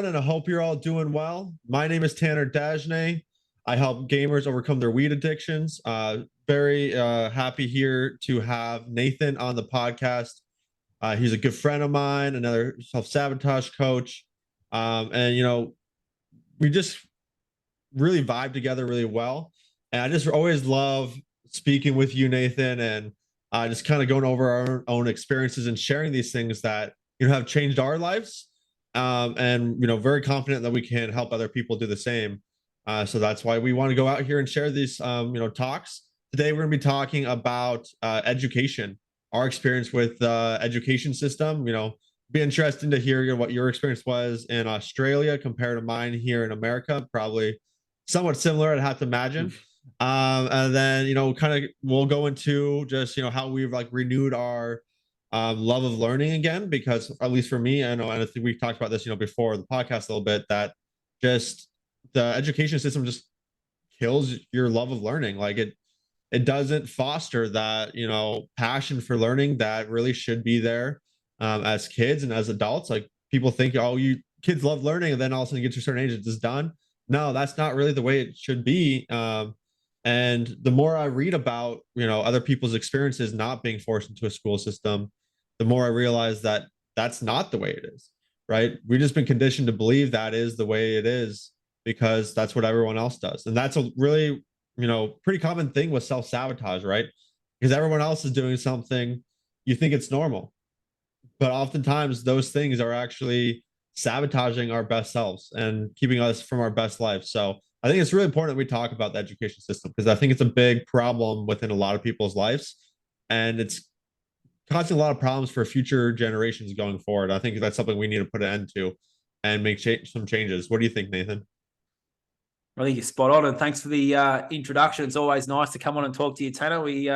and I hope you're all doing well. My name is Tanner Dagenais. I help gamers overcome their weed addictions. Very happy here to have Nathan on the podcast. He's a good friend of mine, another self-sabotage coach. And, we just really vibe together really well. And I just always love speaking with you, Nathan, and just kind of going over our own experiences and sharing these things that, have changed our lives. And, very confident that we can help other people do the same. So that's why we want to go out here and share these, talks. Today, we're going to be talking about education, our experience with the education system. Be interesting to hear what your experience was in Australia compared to mine here in America. Probably somewhat similar, I'd have to imagine. And then, we'll go into just, how we've renewed our love of learning again, because at least for me, I know, and I think we've talked about this, before the podcast a little bit, that just the education system just kills your love of learning. It doesn't foster that, passion for learning that really should be there as kids and as adults. Like, people think, oh, you kids love learning, and then all of a sudden you get to a certain age, it's just done. No, that's not really the way it should be. And the more I read about, other people's experiences not being forced into a school system, the more I realize that that's not the way it is, right? We've just been conditioned to believe that is the way it is because that's what everyone else does. And that's a really, pretty common thing with self-sabotage, right? Because everyone else is doing something, you think it's normal. But oftentimes those things are actually sabotaging our best selves and keeping us from our best life. So I think it's really important that we talk about the education system, because I think it's a big problem within a lot of people's lives, and it's causing a lot of problems for future generations going forward. I think that's something we need to put an end to and make some changes. What do you think, Nathan? I think you're spot on, and thanks for the introduction. It's always nice to come on and talk to you, Tanner. We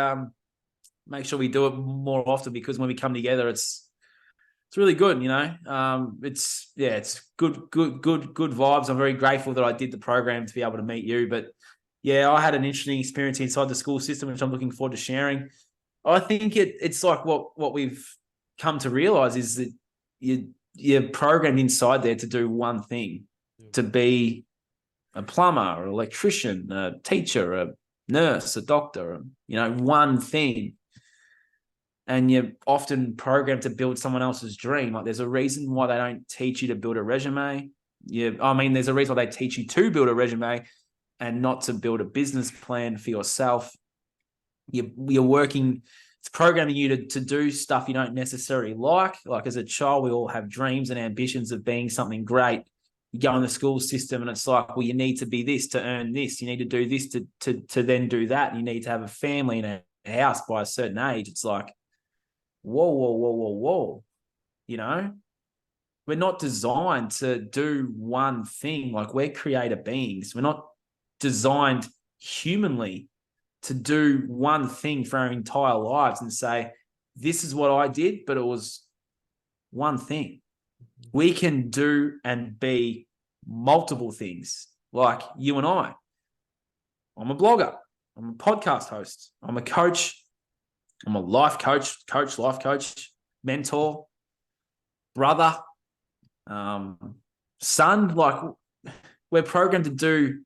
make sure we do it more often, because when we come together, it's really good. It's good vibes. I'm very grateful that I did the program to be able to meet you. But yeah, I had an interesting experience inside the school system, which I'm looking forward to sharing. I think it's like what we've come to realize is that you're programmed inside there to do one thing, to be a plumber, or an electrician, a teacher, a nurse, a doctor, one thing. And you're often programmed to build someone else's dream. Like, there's a reason why they don't teach you to build a resume. There's a reason why they teach you to build a resume and not to build a business plan for yourself. You're working, it's programming you to do stuff you don't necessarily like. Like, as a child, we all have dreams and ambitions of being something great. You go in the school system and it's like, well, you need to be this to earn this. You need to do this to then do that. You need to have a family and a house by a certain age. It's like, whoa. We're not designed to do one thing. Like, we're creator beings. We're not designed humanly to do one thing for our entire lives and say, this is what I did, but it was one thing. We can do and be multiple things, like you and I. I'm a blogger. I'm a podcast host. I'm a coach. I'm a life coach, life coach, mentor, brother, son. Like, we're programmed to do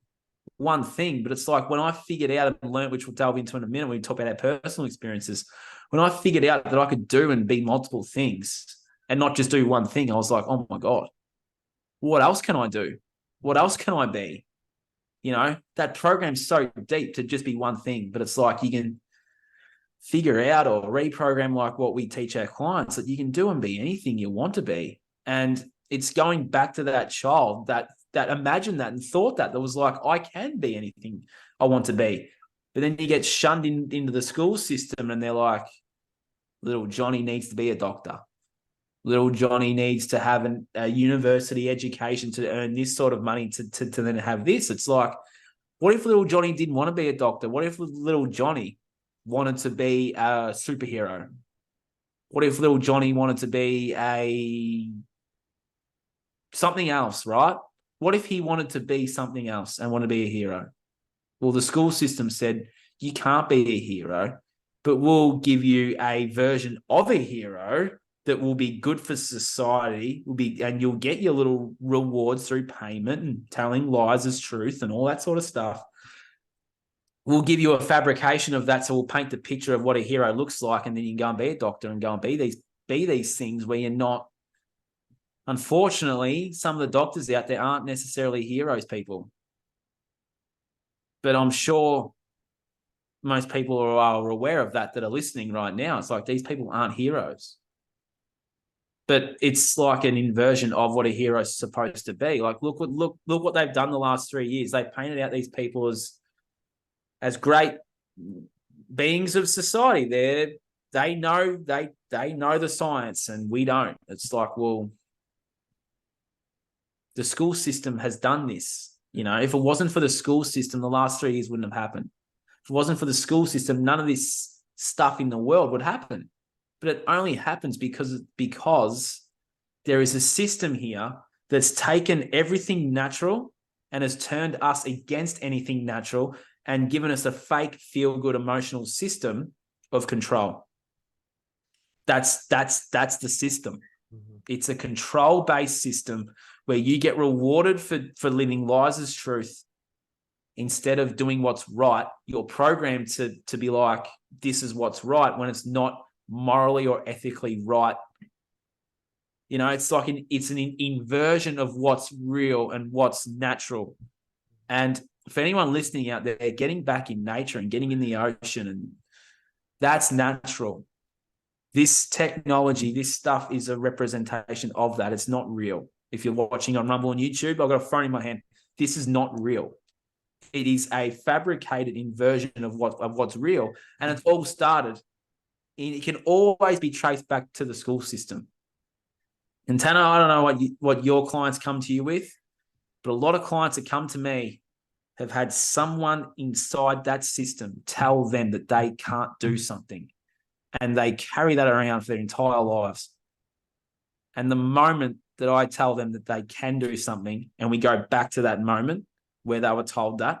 one thing, but it's like, when I figured out and learned, which we'll delve into in a minute when we talk about our personal experiences, when I figured out that I could do and be multiple things and not just do one thing, I was like, oh my God, what else can I do? What else can I be? That program's so deep to just be one thing, but it's like, you can figure out or reprogram, like what we teach our clients, that you can do and be anything you want to be. And it's going back to that child that imagined that and thought that was like, I can be anything I want to be. But then you get shunned into the school system and they're like, little Johnny needs to be a doctor. Little Johnny needs to have a university education to earn this sort of money to then have this. It's like, what if little Johnny didn't want to be a doctor? What if little Johnny wanted to be a superhero? What if little Johnny wanted to be something else, right? What if he wanted to be something else and want to be a hero? Well, the school system said, you can't be a hero, but we'll give you a version of a hero that will be good for society, and you'll get your little rewards through payment and telling lies as truth and all that sort of stuff. We'll give you a fabrication of that, so we'll paint the picture of what a hero looks like, and then you can go and be a doctor and go and be these things where you're not. Unfortunately, some of the doctors out there aren't necessarily heroes, people. But I'm sure most people are aware of that are listening right now. It's like these people aren't heroes. But it's like an inversion of what a hero is supposed to be. Like, look what they've done the last 3 years. They painted out these people as great beings of society. They know the science and we don't. It's like, well, the school system has done this. You know, if it wasn't for the school system, the last 3 years wouldn't have happened. If it wasn't for the school system, none of this stuff in the world would happen. But it only happens because there is a system here that's taken everything natural and has turned us against anything natural and given us a fake feel-good emotional system of control. That's the system. Mm-hmm. It's a control-based system where you get rewarded for living lies as truth instead of doing what's right. You're programmed to be like, this is what's right, when it's not morally or ethically right. You know, it's like it's an inversion of what's real and what's natural. And for anyone listening out there, getting back in nature and getting in the ocean, and that's natural. This technology, this stuff is a representation of that. It's not real. If you're watching on Rumble on YouTube, I've got a phone in my hand. This is not real. It is a fabricated inversion of what's real. And it's all started. It can always be traced back to the school system. And Tanner, I don't know what your clients come to you with, but a lot of clients that come to me have had someone inside that system tell them that they can't do something. And they carry that around for their entire lives. And the moment that I tell them that they can do something, and we go back to that moment where they were told that,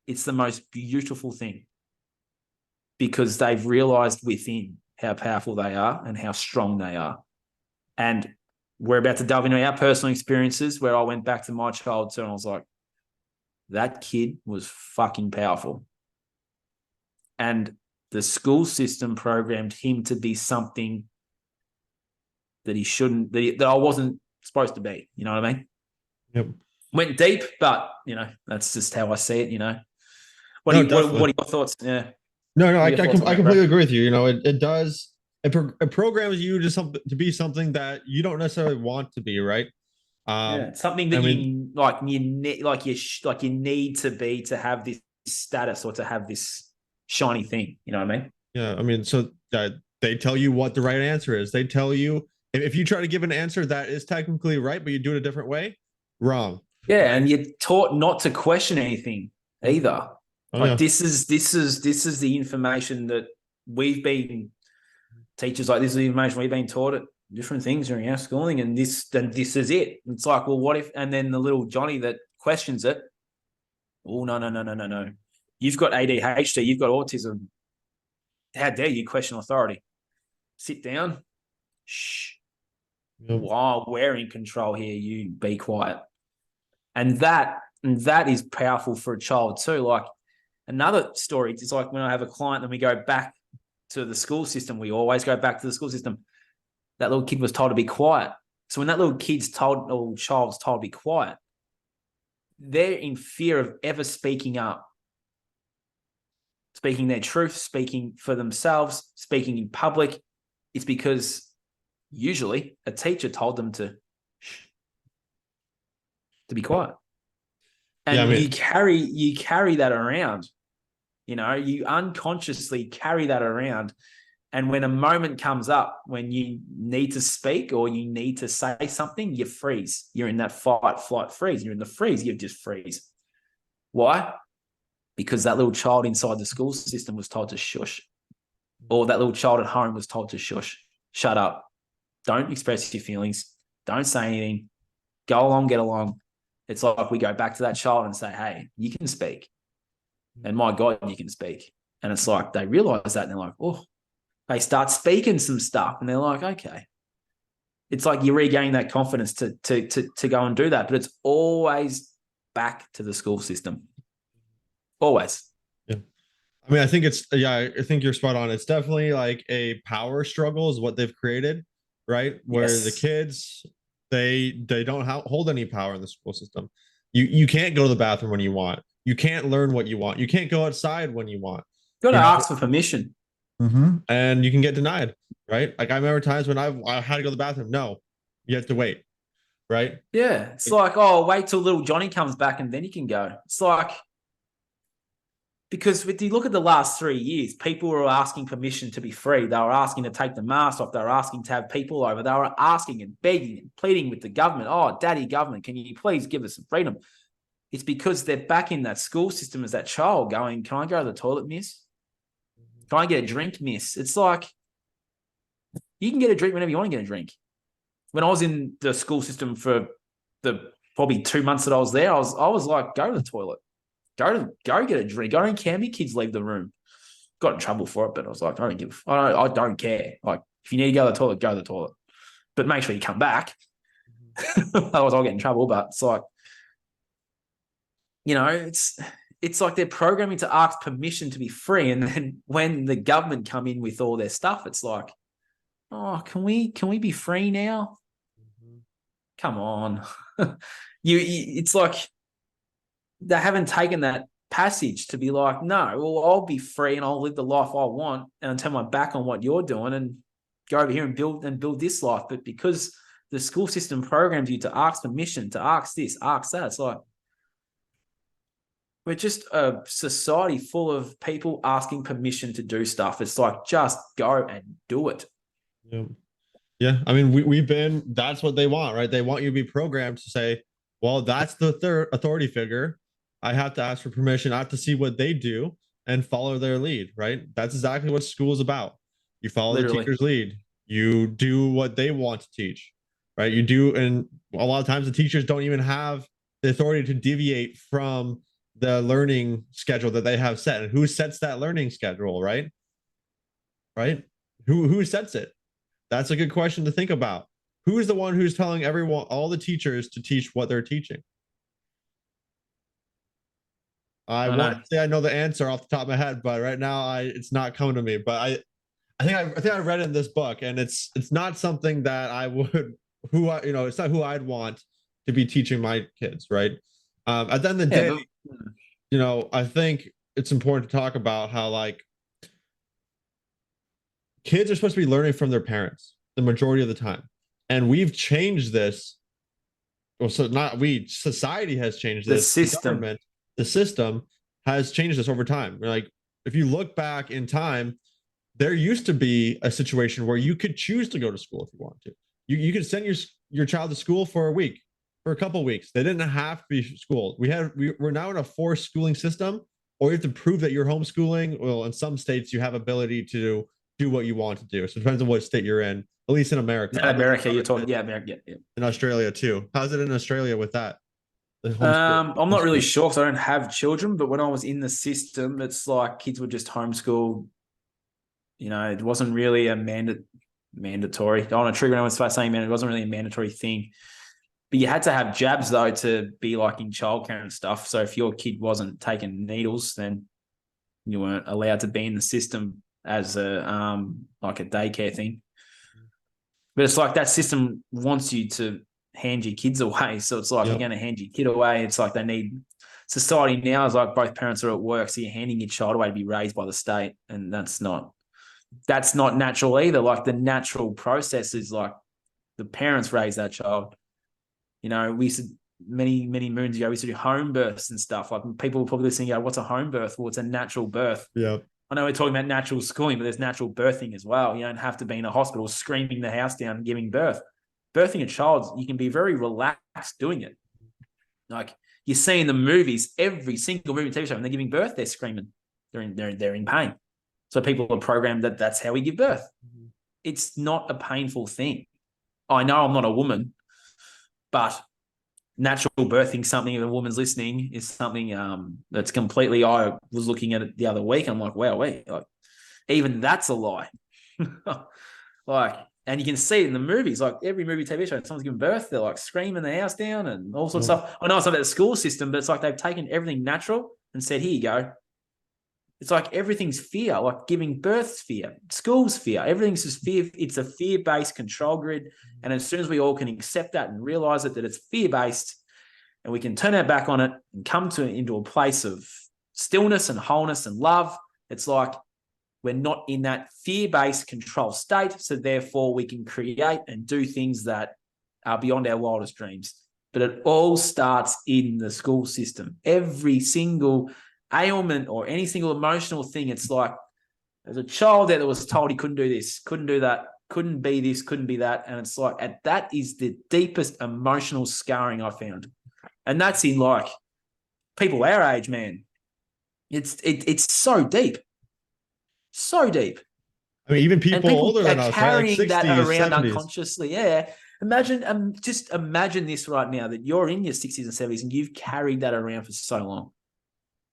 it's the most beautiful thing, because they've realized within how powerful they are and how strong they are. And we're about to delve into our personal experiences where I went back to my childhood and I was like, that kid was fucking powerful. And the school system programmed him to be something that he shouldn't, that I wasn't supposed to be. You know what I mean? Yep. Went deep, but, you know, that's just how I see it, you know. What are your thoughts? Yeah. No, I completely agree with you. You know, it does. It programs you to be something that you don't necessarily want to be, right? Yeah, something that you need to be to have this status or to have this shiny thing. You know what I mean? Yeah, I mean, so they tell you what the right answer is. They tell you if you try to give an answer that is technically right, but you do it a different way, wrong. Yeah, and you're taught not to question anything either. This is the information that we've been teachers like. This is the information we've been taught at different things during our schooling, and this is it. It's like, well, what if? And then the little Johnny that questions it. Oh, no. You've got ADHD. You've got autism. How dare you question authority? Sit down. Shh. Yep. While we're in control here, you be quiet. And that is powerful for a child too. Like another story, it's like when I have a client and we go back to the school system, we always go back to the school system. That little kid was told to be quiet. So when that little child's told to be quiet, they're in fear of ever speaking up, speaking their truth, speaking for themselves, speaking in public. It's because usually a teacher told them to be quiet. And you carry that around. You know, you unconsciously carry that around. And when a moment comes up when you need to speak or you need to say something, you freeze. You're in that fight, flight, freeze. You're in the freeze, you just freeze. Why? Because that little child inside the school system was told to shush. Or that little child at home was told to shush. Shut up. Don't express your feelings. Don't say anything. Go along, get along. It's like we go back to that child and say, hey, you can speak. And my God, you can speak. And it's like they realize that and they're like, oh, they start speaking some stuff and they're like, okay, it's like you regain that confidence to go and do that. But it's always back to the school system. Always. Yeah. I mean, I think I think you're spot on. It's definitely like a power struggle is what they've created, right? Where the kids, they don't hold any power in the school system. You can't go to the bathroom when you want. You can't learn what you want. You can't go outside when you want. You got to ask for permission. And you can get denied, right? Like I remember times when I had to go to the bathroom. No, you have to wait, right? Yeah. It's like, oh, wait till little Johnny comes back and then you can go. It's like, because if you look at the last 3 years, people were asking permission to be free. They were asking to take the mask off. They were asking to have people over. They were asking and begging and pleading with the government. Oh, daddy government, can you please give us some freedom? It's because they're back in that school system as that child going, can I go to the toilet, miss? Can I get a drink, miss? It's like, you can get a drink whenever you want to get a drink. When I was in the school system for the probably 2 months that I was there, I was like, go to the toilet. Go get a drink. I don't care. Me kids leave the room. Got in trouble for it, but I was like, I don't care. Like, if you need to go to the toilet, go to the toilet. But make sure you come back. Otherwise I'll get in trouble. But it's like, you know, it's like they're programming to ask permission to be free. And then when the government come in with all their stuff, it's like, oh, can we be free now? Come on. It's like they haven't taken that passage to be like, no, well, I'll be free and I'll live the life I want and turn my back on what you're doing and go over here and build this life. But because the school system programs you to ask permission, to ask this, ask that, it's like, we're just a society full of people asking permission to do stuff. It's like, just go and do it. Yeah. Yeah. I mean, that's what they want, right? They want you to be programmed to say, well, that's the third authority figure. I have to ask for permission. I have to see what they do and follow their lead, right? That's exactly what school is about. You follow the teacher's lead. You do what they want to teach, right? You do, and a lot of times the teachers don't even have the authority to deviate from the learning schedule that they have set. And who sets that learning schedule, right? Right? Who sets it? That's a good question to think about. Who is the one who's telling everyone, all the teachers, to teach what they're teaching? I want to say I know the answer off the top of my head, but right now it's not coming to me. But I think I read it in this book, and it's not something that I would it's not who I'd want to be teaching my kids, right? At the end of the day, I think it's important to talk about how like kids are supposed to be learning from their parents the majority of the time, and we've changed this. Well, so not we, society has changed this. The system has changed this over time. Like, if you look back in time, there used to be a situation where you could choose to go to school if you want to. You could send your child to school for a week, for a couple of weeks. They didn't have to be schooled. We're now in a forced schooling system, or you have to prove that you're homeschooling. Well, in some states, you have ability to do what you want to do. So it depends on what state you're in. At least in America. In America, you're talking, America, yeah. In Australia too. How's it in Australia with that? I'm not really sure because I don't have children, but when I was in the system, it's like kids were just homeschooled. It wasn't really a mandatory. I don't want to trigger anyone by saying, man, it wasn't really a mandatory thing. But you had to have jabs though to be like in childcare and stuff. So if your kid wasn't taking needles, then you weren't allowed to be in the system as a like a daycare thing. But it's like that system wants you to hand your kids away. So it's like, you're going to hand your kid away. It's like society now is like both parents are at work. So you're handing your child away to be raised by the state. And that's not natural either. Like the natural process is like the parents raise that child. We used to, many, many moons ago, we used to do home births and stuff. Like people will probably listening, what's a home birth? Well, it's a natural birth. Yeah. I know we're talking about natural schooling, but there's natural birthing as well. You don't have to be in a hospital screaming the house down and giving birth. Birthing a child, you can be very relaxed doing it. Like you see in the movies, every single movie TV show, when they're giving birth, they're screaming. They're in pain. So people are programmed that that's how we give birth. Mm-hmm. It's not a painful thing. I know I'm not a woman, but natural birthing, something if a woman's listening, is something that's completely, I was looking at it the other week. I'm like, wow, wait, like, even that's a lie. Like And you can see it in the movies, like every movie, TV show, someone's giving birth, they're like screaming the house down and all sorts of stuff. I know it's not about the school system, but it's like they've taken everything natural and said, here you go. It's like everything's fear, like giving birth's fear, school's fear. Everything's just fear. It's a fear-based control grid. And as soon as we all can accept that and realize it, that it's fear-based, and we can turn our back on it and come into a place of stillness and wholeness and love, it's like we're not in that fear-based control state. So therefore we can create and do things that are beyond our wildest dreams. But it all starts in the school system. Every single ailment or any single emotional thing, it's like there's a child there that was told he couldn't do this, couldn't do that, couldn't be this, couldn't be that. And it's like, that is the deepest emotional scarring I found. And that's in like people our age, man. It's so deep. So deep. I mean, even people older than us, right? Like carrying that around 70s. unconsciously. Yeah. Imagine, just imagine this right now, that you're in your 60s and 70s and you've carried that around for so long.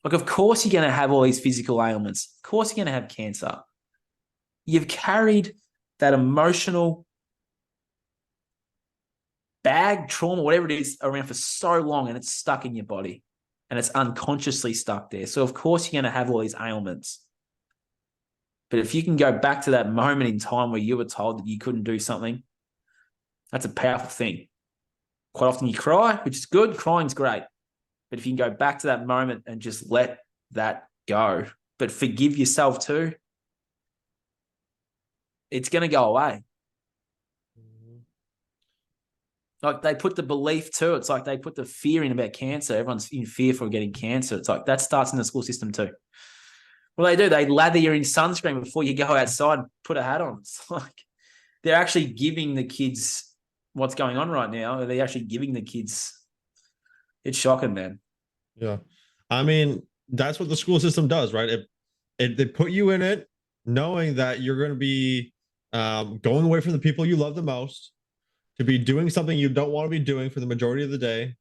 Like, of course you're going to have all these physical ailments. Of course you're going to have cancer. You've carried that emotional bag, trauma, whatever it is, around for so long, and it's stuck in your body and it's unconsciously stuck there. So of course you're going to have all these ailments. But if you can go back to that moment in time where you were told that you couldn't do something, that's a powerful thing. Quite often you cry, which is good. Crying's great. But if you can go back to that moment and just let that go, but forgive yourself too, it's going to go away. Like they put the belief too. It's like they put the fear in about cancer. Everyone's in fear for getting cancer. It's like that starts in the school system too. Well, they do. They lather you in sunscreen before you go outside and put a hat on. It's like they're actually giving the kids what's going on right now. They're actually giving the kids. It's shocking, man. Yeah. I mean, that's what the school system does, right? They put you in it knowing that you're going to be going away from the people you love the most, to be doing something you don't want to be doing for the majority of the day.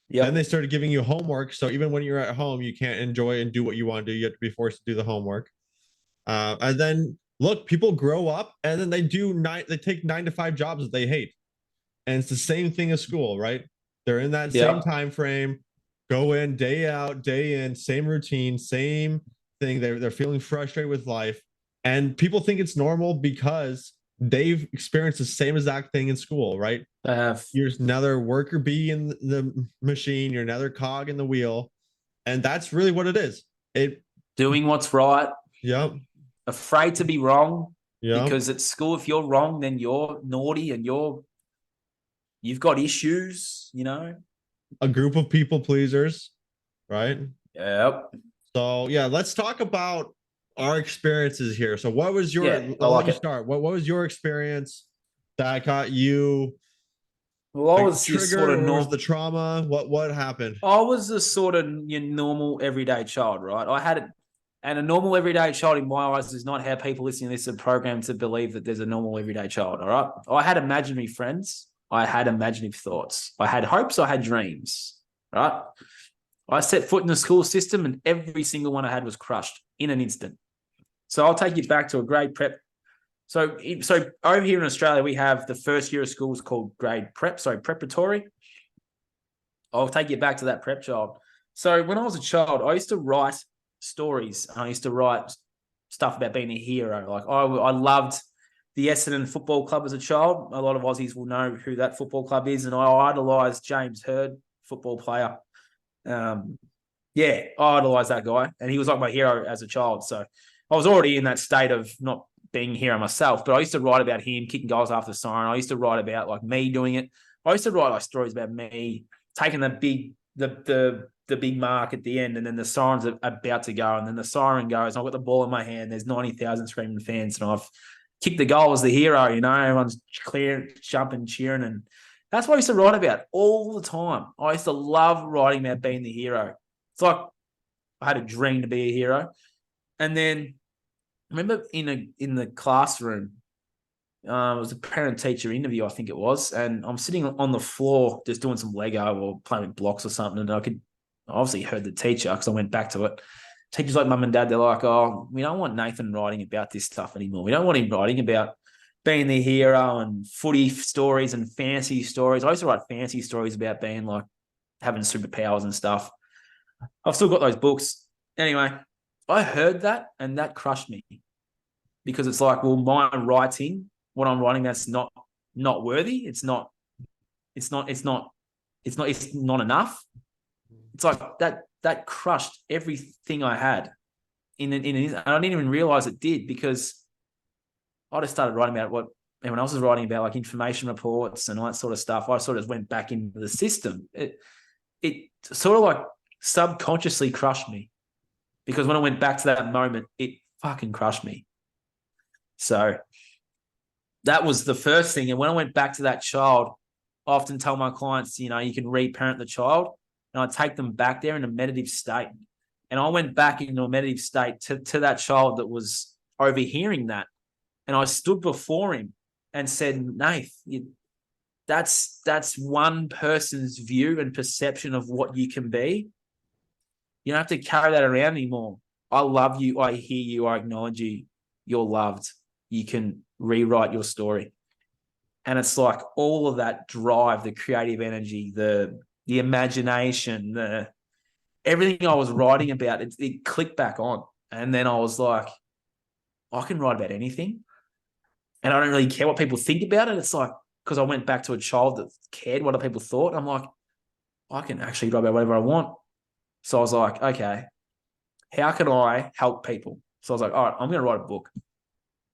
Yep. Then they started giving you homework. So even when you're at home, you can't enjoy and do what you want to do. You have to be forced to do the homework. And then look, people grow up and then they take 9 to 5 jobs that they hate. And it's the same thing as school, right? They're in that same time frame, go in day out, day in, same routine, same thing. They're feeling frustrated with life. And people think it's normal because they've experienced the same exact thing in school, right? You're another worker bee in the machine. You're another cog in the wheel. And that's really what it is. Doing what's right. Yep. Afraid to be wrong. Yep. Because at school, if you're wrong, then you're naughty and you've got issues, you know? A group of people pleasers, right? Yep. So, yeah, let's talk about our experiences here. So what was your, I'll let you start. What was your experience that got you? Well, I was trigger, sort of was the trauma? What happened? I was a sort of your normal everyday child, right? I had it, and a normal everyday child in my eyes is not how people listening to this are programmed to believe that there's a normal everyday child. All right. I had imaginary friends. I had imaginative thoughts. I had hopes. I had dreams. Right. I set foot in the school system, and every single one I had was crushed in an instant. So I'll take you back to a grade prep. So over here in Australia, we have the first year of school is called preparatory. I'll take you back to that prep child. So when I was a child, I used to write stories. I used to write stuff about being a hero. Like I loved the Essendon Football Club as a child. A lot of Aussies will know who that football club is. And I idolized James Hird, football player. I idolized that guy. And he was like my hero as a child. So I was already in that state of not being a hero myself, but I used to write about him kicking goals after the siren. I used to write about like me doing it. I used to write like stories about me taking the big mark at the end, and then the siren's about to go, and then the siren goes, and I've got the ball in my hand. There's 90,000 screaming fans, and I've kicked the goal as the hero. You know, everyone's clear, jumping, cheering, and that's what I used to write about all the time. I used to love writing about being the hero. It's like I had a dream to be a hero, and then. I remember in the classroom, it was a parent-teacher interview, I think it was, and I'm sitting on the floor just doing some Lego or playing with blocks or something, and I obviously heard the teacher because I went back to it. Teachers like mum and dad, they're like, oh, we don't want Nathan writing about this stuff anymore. We don't want him writing about being the hero and footy stories and fantasy stories. I used to write fantasy stories about being like having superpowers and stuff. I've still got those books. Anyway, I heard that and that crushed me because it's like, well, my writing, what I'm writing, that's not worthy. It's not enough. It's like that crushed everything I had and I didn't even realize it did because I just started writing about what everyone else was writing about, like information reports and all that sort of stuff. I sort of went back into the system. It sort of like subconsciously crushed me because when I went back to that moment, it fucking crushed me. So that was the first thing. And when I went back to that child, I often tell my clients, you can reparent the child, and I take them back there in a meditative state. And I went back into a meditative state to that child that was overhearing that. And I stood before him and said, Nath, that's one person's view and perception of what you can be. You don't have to carry that around anymore. I love you. I hear you. I acknowledge you. You're loved. You can rewrite your story. And it's like all of that drive, the creative energy, the imagination, everything I was writing about, it clicked back on. And then I was like, I can write about anything. And I don't really care what people think about it. It's like, because I went back to a child that cared what other people thought. I'm like, I can actually write about whatever I want. So I was like, okay, how can I help people? So I was like, all right, I'm going to write a book.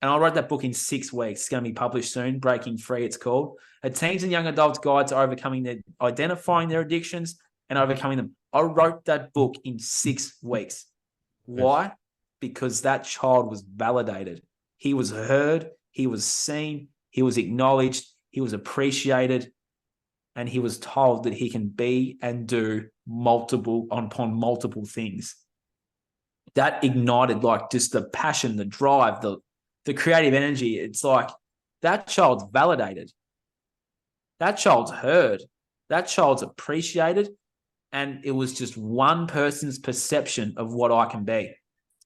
And I wrote that book in 6 weeks. It's going to be published soon. Breaking Free, it's called. A Teens and Young Adults Guide to Identifying their addictions and overcoming them. I wrote that book in 6 weeks. Why? Because that child was validated. He was heard. He was seen. He was acknowledged. He was appreciated. And he was told that he can be and do upon multiple things. That ignited like just the passion, the drive, the creative energy. It's like that child's validated. That child's heard. That child's appreciated. And it was just one person's perception of what I can be.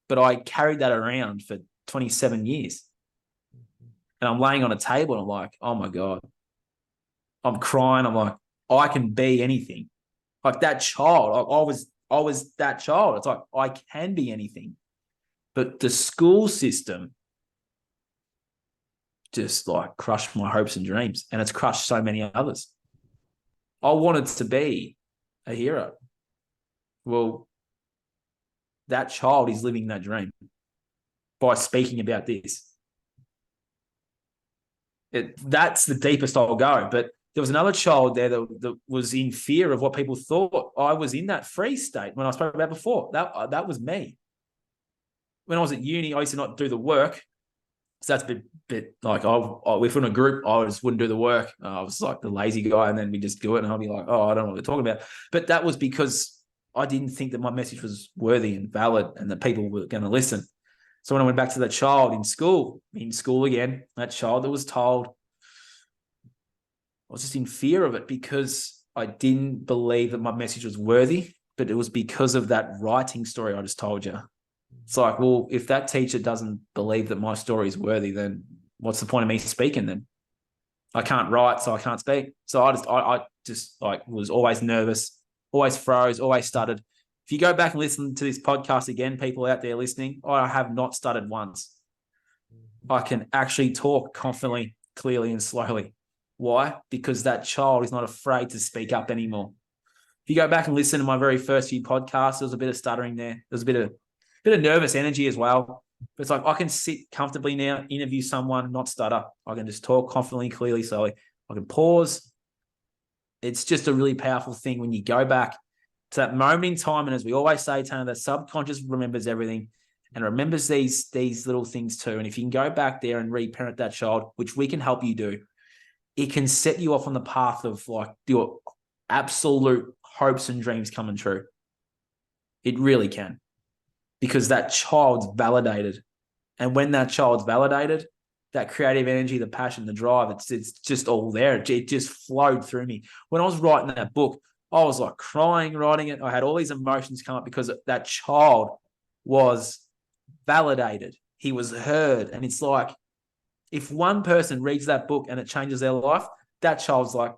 But I carried that around for 27 years. And I'm laying on a table and I'm like, oh my God. I'm crying. I'm like, I can be anything. Like that child, I was that child. It's like, I can be anything. But the school system just like crushed my hopes and dreams. And it's crushed so many others. I wanted to be a hero. Well, that child is living that dream by speaking about this. That's the deepest I'll go. But there was another child there that was in fear of what people thought. I was in that free state when I spoke about before. That was me. When I was at uni, I used to not do the work. So that's a bit like, if we're in a group, I just wouldn't do the work. I was like the lazy guy, and then we just do it, and I'll be like, oh, I don't know what they're talking about. But that was because I didn't think that my message was worthy and valid and that people were going to listen. So when I went back to that child in school again, that child that was told, I was just in fear of it because I didn't believe that my message was worthy, but it was because of that writing story I just told you. It's like, well, if that teacher doesn't believe that my story is worthy, then what's the point of me speaking then? I can't write, so I can't speak. So I just like was always nervous, always froze, always stuttered. If you go back and listen to this podcast again, people out there listening, I have not stuttered once. I can actually talk confidently, clearly, and slowly. Why? Because that child is not afraid to speak up anymore. If you go back and listen to my very first few podcasts, there was a bit of stuttering there. There's a bit of nervous energy as well. But it's like I can sit comfortably now, interview someone, not stutter. I can just talk confidently, clearly, slowly. I can pause. It's just a really powerful thing when you go back to that moment in time. And as we always say, Tanner, the subconscious remembers everything and remembers these little things too. And if you can go back there and reparent that child, which we can help you do, it can set you off on the path of like your absolute hopes and dreams coming true. It really can. Because that child's validated. And when that child's validated, that creative energy, the passion, the drive, it's just all there. It just flowed through me. When I was writing that book, I was like crying, writing it. I had all these emotions come up because that child was validated. He was heard. And it's like, If one person reads that book and it changes their life, that child's like,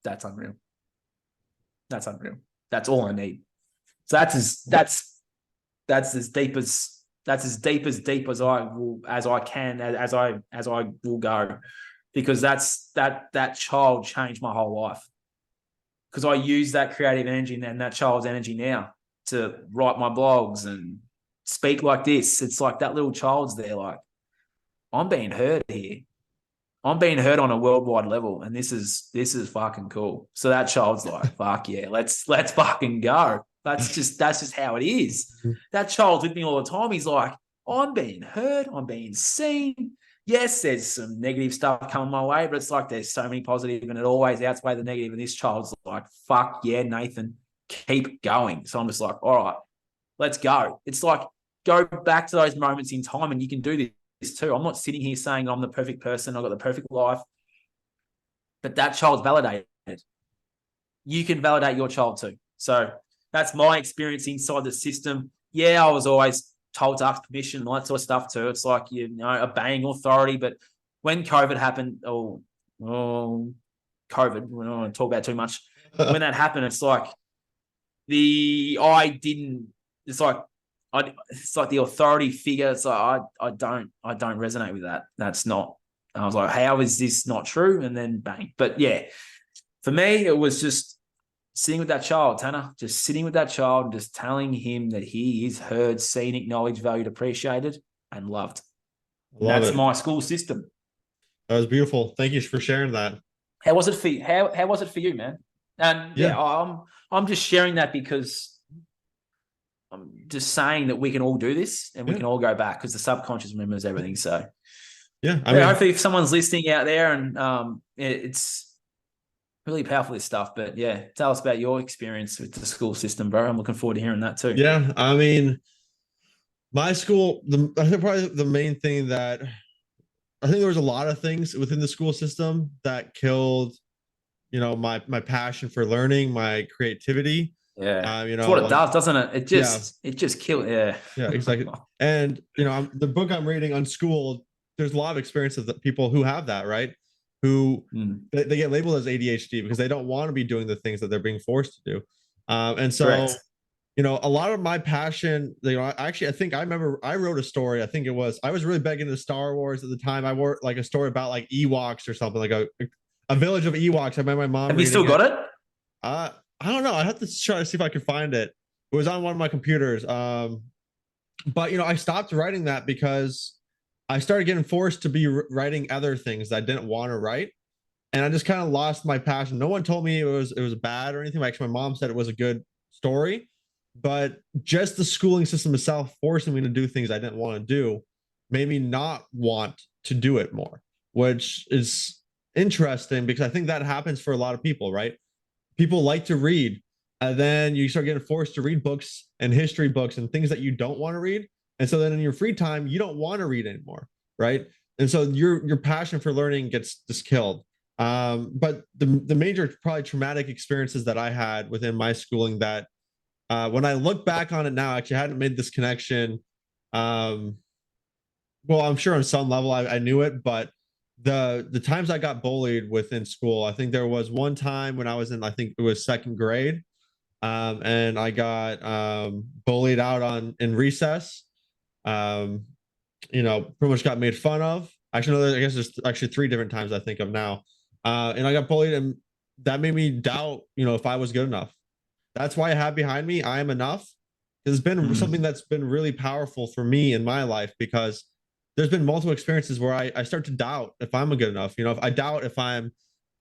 that's unreal. That's unreal. That's all I need. So that's as deep as I can as I will go, because that child changed my whole life, because I use that creative energy and that child's energy now to write my blogs and speak like this. It's like that little child's there, like, I'm being heard here. I'm being heard on a worldwide level, and this is fucking cool. So that child's like, fuck yeah, let's fucking go. That's just how it is. That child's with me all the time. He's like, I'm being heard, I'm being seen. Yes, there's some negative stuff coming my way, but it's like there's so many positive, and it always outweighs the negative. And this child's like, fuck yeah, Nathan, keep going. So I'm just like, all right, let's go. It's like, go back to those moments in time, and you can do this too. I'm not sitting here saying I'm the perfect person, I've got the perfect life, but that child's validated. You can validate your child too. So that's my experience inside the system. Yeah, I was always told to ask permission and all that sort of stuff too. It's like, you know, obeying authority. But when COVID happened, COVID, we don't want to talk about it too much. When that happened, it's like it's like the authority figure. It's like, I don't resonate with that. That's not, I was like, how is this not true? And then bang. But yeah, for me, it was just sitting with that child, Tanner, just sitting with that child and just telling him that he is heard, seen, acknowledged, valued, appreciated, and loved. That's my school system. That was beautiful. Thank you for sharing that. How was it for you? How was it for you, man? And yeah, I'm just sharing that because I'm just saying that we can all do this and we can all go back, because the subconscious remembers everything. So yeah, I mean, hopefully if someone's listening out there, and it's really powerful, this stuff. But yeah, tell us about your experience with the school system, bro. I'm looking forward to hearing that too. Yeah, I mean, my school, I think probably the main thing that I think there was a lot of things within the school system that killed, you know, my passion for learning, my creativity. Yeah, you know, it's what it does, doesn't it? It just kills. Yeah, yeah, exactly. And you know, the book I'm reading, Unschooled, there's a lot of experiences that people who have that, right? Who they get labeled as ADHD because they don't want to be doing the things that they're being forced to do. And so, correct, you know, a lot of my passion, you know, I think I remember I wrote a story. I think I was really big into Star Wars at the time. I wrote like a story about like Ewoks or something, like a village of Ewoks. I remember my mom. Have you still got it? I don't know. I have to try to see if I can find it. It was on one of my computers. But you know, I stopped writing that because I started getting forced to be writing other things that I didn't want to write, and I just kind of lost my passion. No one told me it was bad or anything. Actually, my mom said it was a good story, but just the schooling system itself forcing me to do things I didn't want to do made me not want to do it more, which is interesting because I think that happens for a lot of people, right? People like to read, and then you start getting forced to read books and history books and things that you don't want to read. And so then in your free time, you don't want to read anymore, right? And so your passion for learning gets just killed. But the major probably traumatic experiences that I had within my schooling that when I look back on it now, actually I hadn't made this connection. Well, I'm sure on some level I knew it, but the times I got bullied within school, I think there was one time when I was in, I think it was second grade, and I got bullied out in recess. You know, pretty much got made fun of. Actually, no, I guess there's actually 3 different times I think of now. And I got bullied, and that made me doubt, you know, if I was good enough. That's why I have behind me, I am enough. It's been something that's been really powerful for me in my life, because there's been multiple experiences where I start to doubt if I'm good enough. You know, if I doubt if I'm,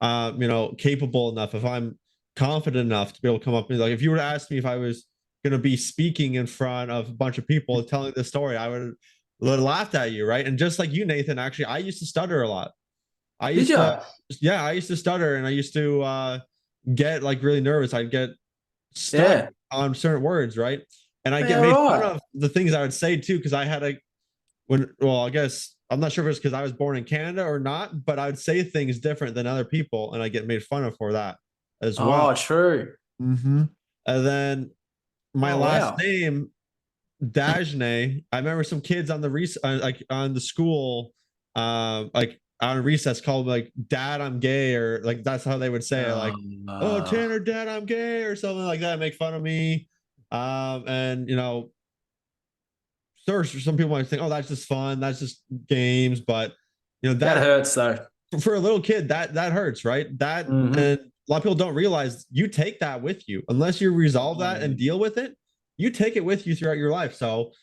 you know, capable enough, if I'm confident enough to be able to come up with, like, if you were to ask me if I was going to be speaking in front of a bunch of people telling this story, I would have laughed at you, right? And just like you, Nathan, actually, I used to stutter a lot. I used to stutter, and I used to get like really nervous. I'd get stuck on certain words, right? And I get made fun of the things I would say too, because I had I guess I'm not sure if it's because I was born in Canada or not, but I would say things different than other people, and I get made fun of for that as well. Oh, true. And then my last name, Dajne. I remember some kids on the like on the school like out of recess, called like "Dad, I'm gay," or like that's how they would say it, like, "Oh, Tanner, Dad, I'm gay," or something like that. Make fun of me, and you know, sure, some people might think, "Oh, that's just fun, that's just games," but you know That that hurts though. for a little kid, that hurts, right? That Mhm. and a lot of people don't realize you take that with you unless you resolve that and Mm. deal with it. You take it with you throughout your life. So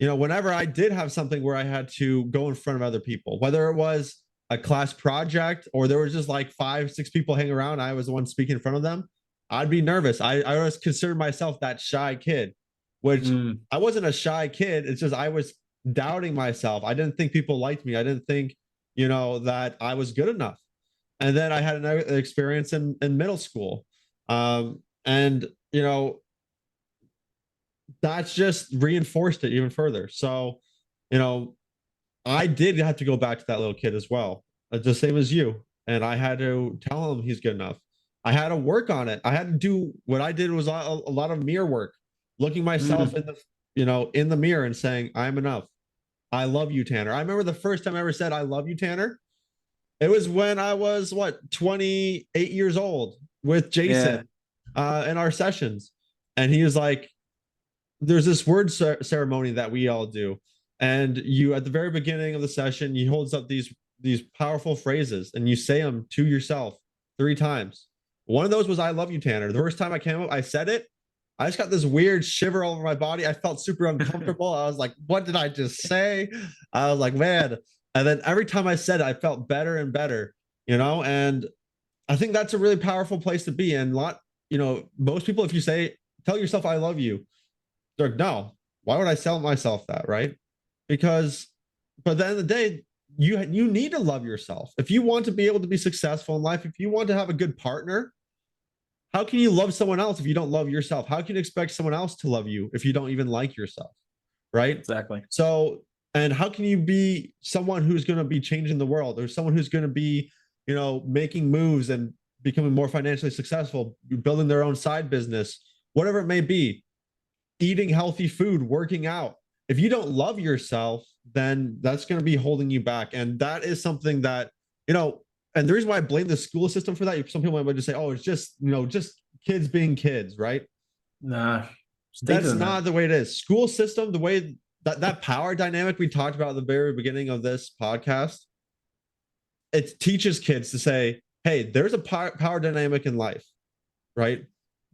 you know, whenever I did have something where I had to go in front of other people, whether it was a class project or there was just like 5, 6 people hanging around, I was the one speaking in front of them, I'd be nervous. I always considered myself that shy kid, which Mm. I wasn't a shy kid. It's just I was doubting myself. I didn't think people liked me. I didn't think, you know, that I was good enough. And then I had another experience in middle school. And, you know, that's just reinforced it even further. So, you know, I did have to go back to that little kid as well, the same as you. And I had to tell him he's good enough. I had to work on it. I had to do what I did was a lot of mirror work, looking myself Mm. in the, you know, in the mirror and saying, I'm enough. I love you, Tanner. I remember the first time I ever said, I love you, Tanner. It was when I was what, 28 years old with Yeah. Jason in our sessions. And he was like, there's this word ceremony that we all do, and you at the very beginning of the session he holds up these powerful phrases and you say them to yourself 3 times. One of those was I love you, Tanner. The first time I came up I said it, I just got this weird shiver all over my body. I felt super uncomfortable. I was like, what did I just say? I was like, man. And then every time I said it I felt better and better, you know. And I think that's a really powerful place to be in. A lot, you know, most people, if you say tell yourself I love you, they're like, no, why would I sell myself that, right? Because, but at the end of the day, you need to love yourself. If you want to be able to be successful in life, if you want to have a good partner, how can you love someone else if you don't love yourself? How can you expect someone else to love you if you don't even like yourself, right? Exactly. So, and how can you be someone who's going to be changing the world or someone who's going to be, you know, making moves and becoming more financially successful, building their own side business, whatever it may be, eating healthy food, working out. If you don't love yourself, then that's going to be holding you back. And that is something that, you know, and the reason why I blame the school system for that, some people might just say, oh, it's just, you know, just kids being kids, right? No, it's deeper That's than that. not the way it is. School system, the way that power dynamic we talked about at the very beginning of this podcast, it teaches kids to say, hey, there's a power dynamic in life, right?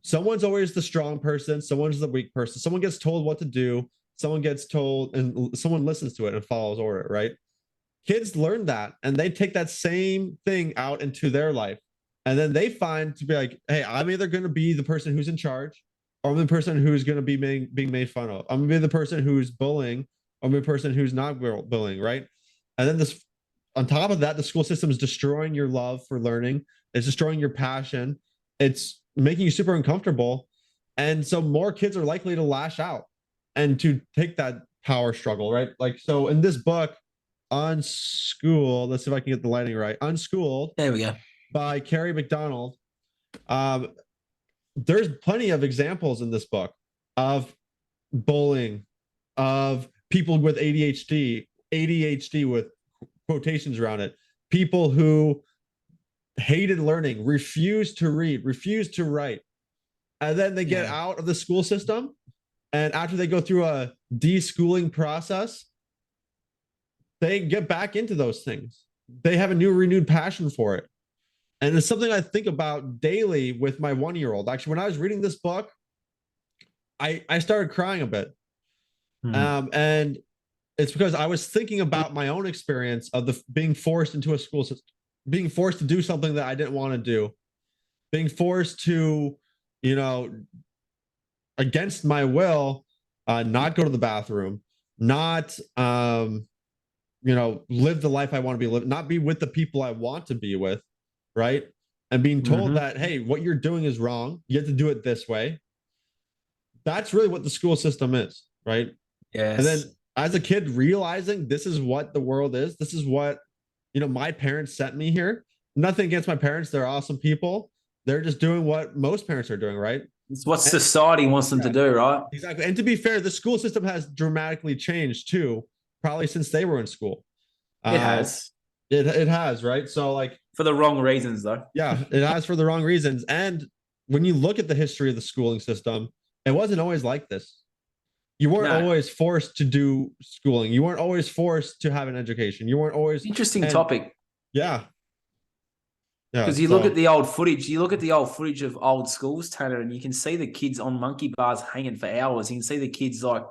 Someone's always the strong person, someone's the weak person. Someone gets told what to do, someone gets told, and someone listens to it and follows order, right? Kids learn that and they take that same thing out into their life. And then they find to be like, hey, I'm either going to be the person who's in charge or I'm the person who's going to be being made fun of. I'm going to be the person who's bullying or I'm the person who's not bullying, right? And then this, on top of that, the school system is destroying your love for learning. It's destroying your passion. It's making you super uncomfortable. And so more kids are likely to lash out and to take that power struggle, right? Like, so in this book, Unschooled, let's see if I can get the lighting right. Unschooled There we go. by Carrie McDonald. Um, there's plenty of examples in this book of bullying, of people with ADHD with quotations around it, people who hated learning, refused to read, refused to write. And then they get out of the school system. And after they go through a deschooling process, they get back into those things. They have a new renewed passion for it. And it's something I think about daily with my 1-year-old. Actually, when I was reading this book, I started crying a bit. And it's because I was thinking about my own experience of the being forced into a school system, being forced to do something that I didn't want to do, being forced to, you know, against my will, not go to the bathroom, not, you know, live the life I want to be living, not be with the people I want to be with, right? And being told that, hey, what you're doing is wrong. You have to do it this way. That's really what the school system is, right? Yes. And then as a kid, realizing this is what the world is, this is what, you know, my parents sent me here. Nothing against my parents. They're awesome people. They're just doing what most parents are doing, right? It's what society wants them to do, right? Exactly. And to be fair, the school system has dramatically changed too, probably since they were in school. It has. It has, right? So like, For the wrong reasons, though. yeah, it has for the wrong reasons. And when you look at the history of the schooling system, it wasn't always like this. You weren't No. always forced to do schooling. You weren't always forced to have an education. You weren't always Interesting topic. Yeah. Yeah. Because you look at the old footage of old schools, Tanner, and you can see the kids on monkey bars hanging for hours. You can see the kids like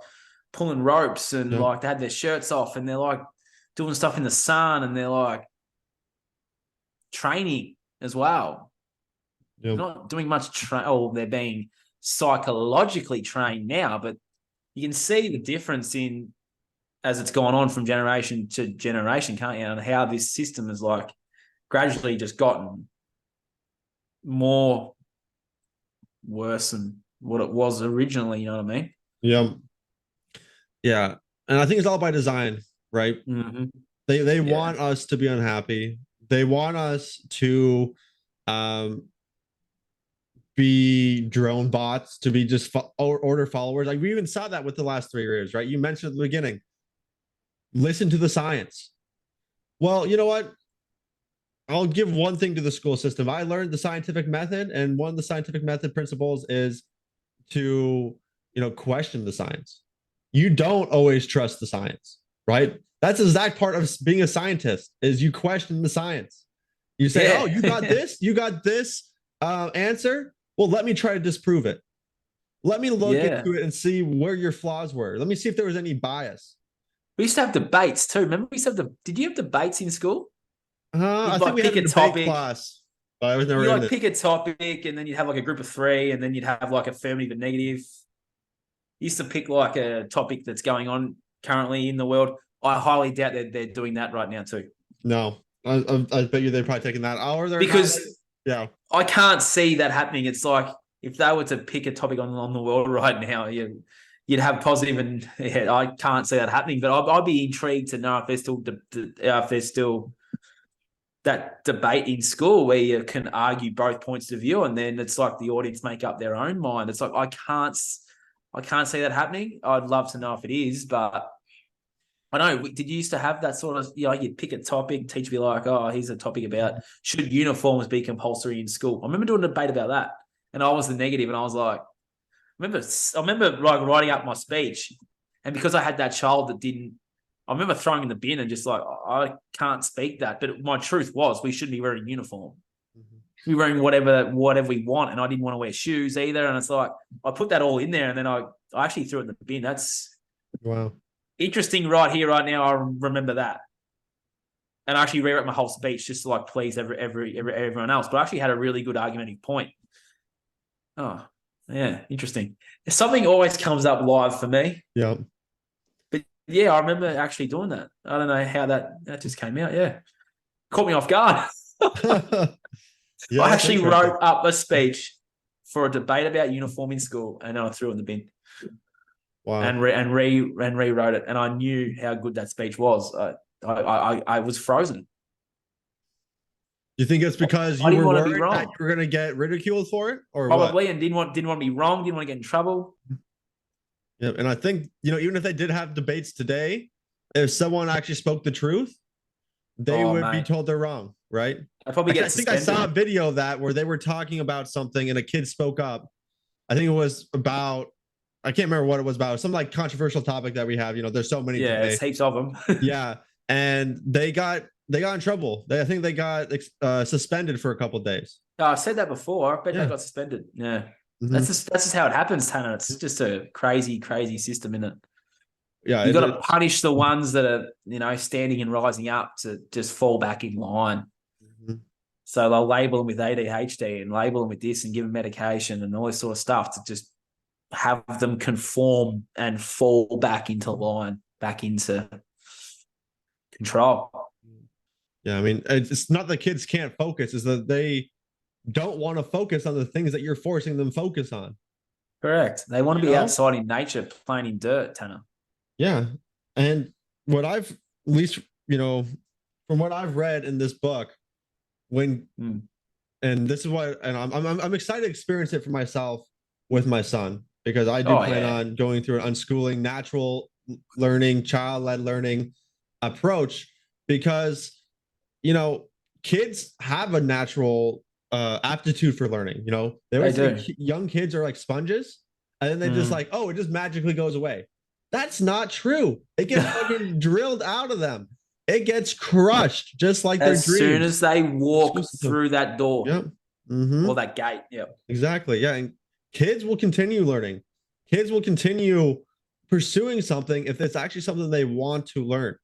pulling ropes and like they had their shirts off and they're like doing stuff in the sun and they're like training as well. They're not doing much they're being psychologically trained now, but you can see the difference in as it's gone on from generation to generation, can't you? And how this system has like gradually just gotten more worse than what it was originally. You know what I mean? Yeah. Yeah. And I think it's all by design, right? Mm-hmm. They want us to be unhappy. They want us to be drone bots, to be just order followers. Like we even saw that with the last 3 years, right? You mentioned at the beginning, listen to the science. Well, you know what? I'll give one thing to the school system. I learned the scientific method, and one of the scientific method principles is to, question the science. You don't always trust the science, right? That's the exact part of being a scientist is you question the science. You say, oh, you got this answer. Well, let me try to disprove it. Let me look into it and see where your flaws were. Let me see if there was any bias. We used to have debates too. Remember, we used to have did you have debates in school? I think we had a debate class. But I was never you pick a topic, and then you'd have like a group of 3, and then you'd have like affirmative and negative. You used to pick like a topic that's going on currently in the world. I highly doubt they're doing that right now too. No, I bet you they're probably taking that hour there because I can't see that happening. It's like if they were to pick a topic on the world right now, you'd have positive, and I can't see that happening. But I'd be intrigued to know if there's still that debate in school where you can argue both points of view, and then it's like the audience make up their own mind. It's like I can't see that happening. I'd love to know if it is, but I know. Did you used to have that sort of, you'd pick a topic, teacher be like, oh, here's a topic about should uniforms be compulsory in school? I remember doing a debate about that, and I was the negative, and I was like, I remember like writing up my speech, and because I had that child that didn't, I remember throwing in the bin and just like, I can't speak that. But my truth was we shouldn't be wearing uniform. Mm-hmm. Be wearing whatever we want. And I didn't want to wear shoes either. And it's like, I put that all in there and then I actually threw it in the bin. That's interesting right here, right now. I remember that. And I actually rewrote my whole speech just to like please everyone else. But I actually had a really good argumentative point. Oh, yeah, interesting. Something always comes up live for me. Yeah. Yeah, I remember actually doing that. I don't know how that just came out. Yeah. Caught me off guard. I actually wrote up a speech for a debate about uniform in school, and then I threw it in the bin. Wow. And rewrote it. And I knew how good that speech was. I was frozen. You think it's because you were worried that you were going to get ridiculed for it? Or probably, and didn't want to be wrong, didn't want to get in trouble. Yeah, and I think, even if they did have debates today, if someone actually spoke the truth, they would be told they're wrong, right? I think I saw a video of that where they were talking about something and a kid spoke up. I think it was about, I can't remember what it was about. Some like controversial topic that we have. There's so many. Yeah, there's heaps of them. Yeah, and they got in trouble. I think they got suspended for a couple of days. Oh, I said that before. I bet they got suspended. Yeah. Mm-hmm. That's just how it happens, Tanner. It's just a crazy, crazy system, isn't it? Yeah, you got to punish the ones that are, standing and rising up to just fall back in line. Mm-hmm. So they'll label them with ADHD and label them with this and give them medication and all this sort of stuff to just have them conform and fall back into line, back into control. Yeah, I mean, it's not that kids can't focus; it's that they don't want to focus on the things that you're forcing them focus on. Correct. They want to be outside in nature, playing in dirt, Tanner. Yeah. And what I've, at least, from what I've read in this book, and this is what, and I'm excited to experience it for myself with my son, because I do plan on going through an unschooling, natural learning, child-led learning approach. because, kids have a natural aptitude for learning. They They always say do. young kids are like sponges, and then they just Mm. like, oh, it just magically goes away. That's not true. It gets fucking drilled out of them. It gets crushed, just like their As soon dreams. as they The walk school system. through that door Yep. Mm-hmm. or that gate, yeah. Exactly. Yeah. And kids will continue learning. Kids will continue pursuing something if it's actually something they want to learn.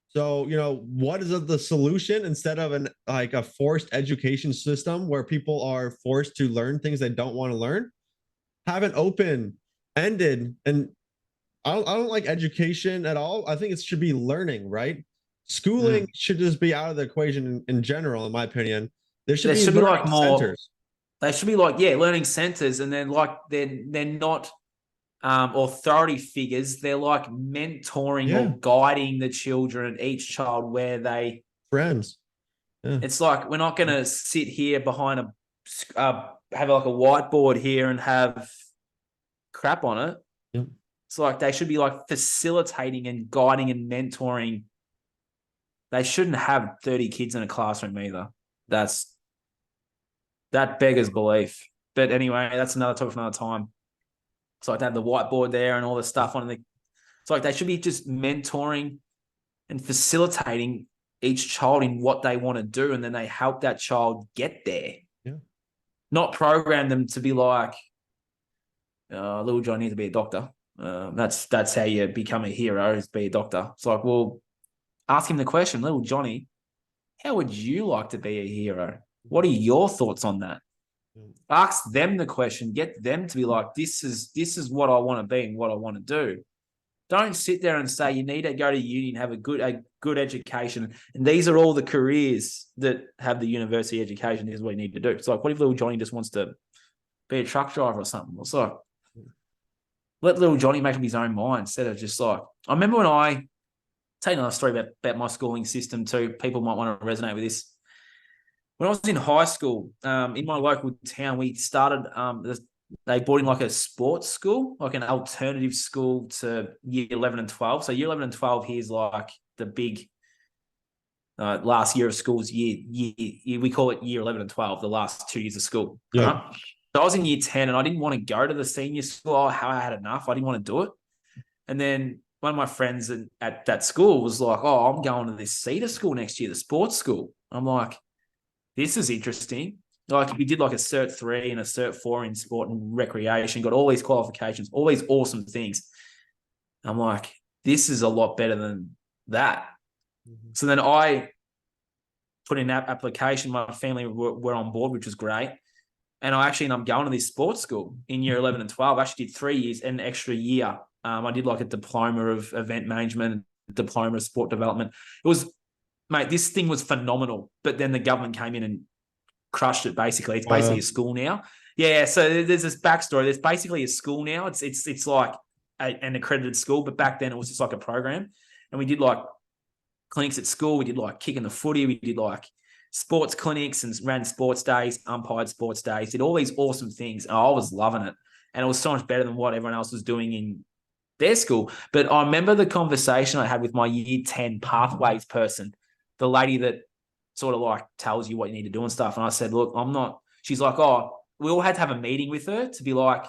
So, what is the solution instead of a forced education system where people are forced to learn things they don't want to learn? Have an open ended, and I don't like education at all. I think it should be learning, right? Schooling Mm. should just be out of the equation in general, in my opinion. There should There be should be like learning more. centers. They should be like, yeah, learning centers, and then like they're not authority figures. They're like mentoring Yeah. or guiding the children, each child where they. Friends. Yeah. It's like we're not going to sit here behind have like a whiteboard here and have crap on it. Yep. It's like they should be like facilitating and guiding and mentoring. They shouldn't have 30 kids in a classroom either. That beggars belief. But anyway, that's another topic for another time. It's like they have the whiteboard there and all the stuff on it. It's like they should be just mentoring and facilitating each child in what they want to do, and then they help that child get there. Yeah. Not program them to be like, little John needs to be a doctor. That's how you become a hero, is be a doctor. It's like, well, ask him the question, little Johnny, how would you like to be a hero? What are your thoughts on that? Ask them the question, get them to be like, this is what I want to be and what I want to do. Don't sit there and say you need to go to uni and have a good education. And these are all the careers that have the university education. This is what you need to do. It's like, what if little Johnny just wants to be a truck driver or something? It's like, let little Johnny make up his own mind instead of just like, I remember when I tell you another story about my schooling system too. People might want to resonate with this. When I was in high school, in my local town, we started, they brought in like a sports school, like an alternative school to year 11 and 12. So year 11 and 12 here is like the big last year of school's we call it year 11 and 12, the last 2 years of school. Yeah. Right? So I was in year 10 and I didn't want to go to the senior school. I had enough. I didn't want to do it. And then one of my friends at that school was like, oh, I'm going to this Cedar school next year, the sports school. I'm like, this is interesting. Like we did like a Cert 3 and a Cert 4 in sport and recreation, got all these qualifications, all these awesome things. I'm like, this is a lot better than that. Mm-hmm. So then I put in that application. My family were on board, which was great. And I actually ended up going to this sports school in year 11 and 12. I actually did 3 years and an extra year. I did like a diploma of event management, diploma of sport development. It was, mate, this thing was phenomenal. But then the government came in and crushed it. Basically, it's basically a school now. Yeah, so there's this backstory. There's basically a school now. It's like an accredited school, but back then it was just like a program. And we did like clinics at school. We did like kicking the footy. We did like sports clinics and ran sports days, umpired sports days. Did all these awesome things. And I was loving it, and it was so much better than what everyone else was doing in their school. But I remember the conversation I had with my year 10 pathways person, the lady that sort of like tells you what you need to do and stuff. And I said, look, I'm not, she's like, oh, we all had to have a meeting with her to be like,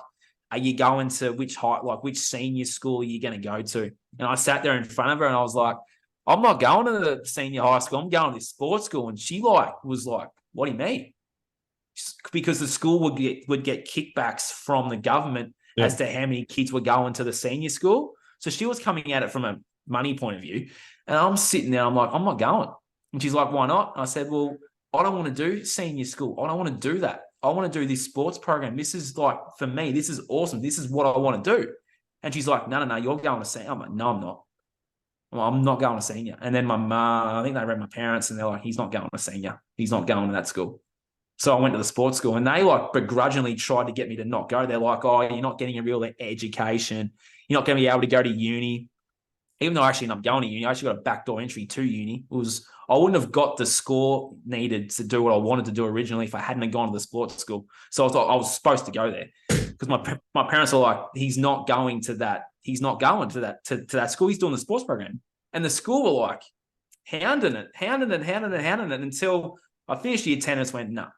are you going to which senior school are you going to go to? And I sat there in front of her and I was like, I'm not going to the senior high school. I'm going to this sports school. And she was like, what do you mean? Because the school would get kickbacks from the government as to how many kids were going to the senior school. So she was coming at it from a money point of view. And I'm sitting there, I'm like, I'm not going. And she's like, why not? And I said, well, I don't want to do senior school. I don't want to do that. I want to do this sports program. This is like, for me, this is awesome. This is what I want to do. And she's like, no, you're going to senior. I'm like, no, I'm not. I'm not going to senior. And then my mom, I think they read my parents and they're like, he's not going to senior. He's not going to that school. So I went to the sports school and they like begrudgingly tried to get me to not go. They're like, oh, you're not getting a real education. You're not going to be able to go to uni. Even though I actually ended up going to uni, I actually got a backdoor entry to uni. I wouldn't have got the score needed to do what I wanted to do originally if I hadn't gone to the sports school. So I thought I was supposed to go there because my parents were like, he's not going to that. He's not going to that school. He's doing the sports program. And the school were like, hounding it until I finished year 10 and just went, no.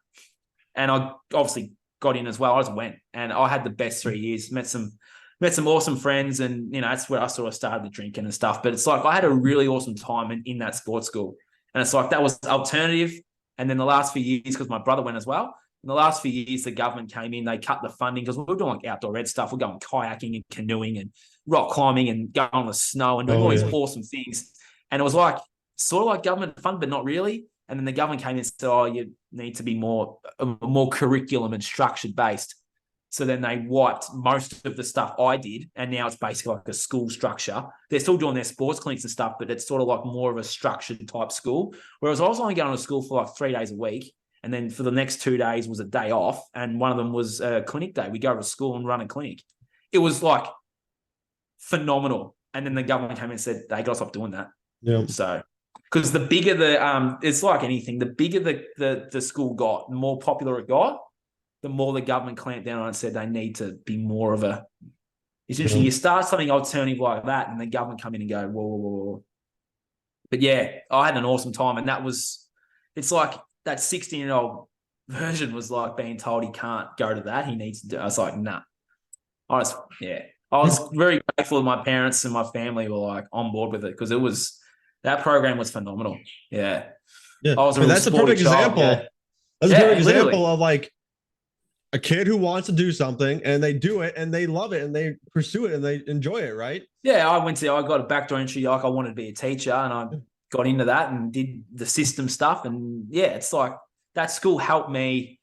And I obviously got in as well. I just went, and I had the best 3 years, met some awesome friends, and that's where I sort of started the drinking and stuff. But it's like I had a really awesome time in that sports school. And it's like that was alternative. And then the last few years, because my brother went as well, in the last few years, the government came in, they cut the funding because we were doing like outdoor ed stuff. We're going kayaking and canoeing and rock climbing and going on the snow and doing all these awesome things. And it was like sort of like government fund, but not really. And then the government came in and said, oh, you need to be more curriculum and structured based. So then they wiped most of the stuff I did, and now it's basically like a school structure. They're still doing their sports clinics and stuff, but it's sort of like more of a structured type school. Whereas I was only going to school for like 3 days a week, and then for the next 2 days was a day off, and one of them was a clinic day. We go to school and run a clinic. It was like phenomenal. And then the government came in and said, they got to stop doing that. Yeah. So, because the bigger it's like anything, the bigger the school got, the more popular it got, the more the government clamped down on it and said they need to be more of a. It's interesting. You start something alternative like that, and the government come in and go, whoa, whoa, whoa. But yeah, I had an awesome time, and it's like that 16-year-old version was like being told he can't go to that. He needs to do. I was like, nah. I was very grateful that my parents and my family were like on board with it, because that program was phenomenal. Yeah. Yeah. I was that's a perfect example. Yeah. That's a perfect example of like a kid who wants to do something and they do it and they love it and they pursue it and they enjoy it, right? Yeah, I got a backdoor entry. Like I wanted to be a teacher, and I got into that and did the system stuff. And yeah, it's like that school helped me.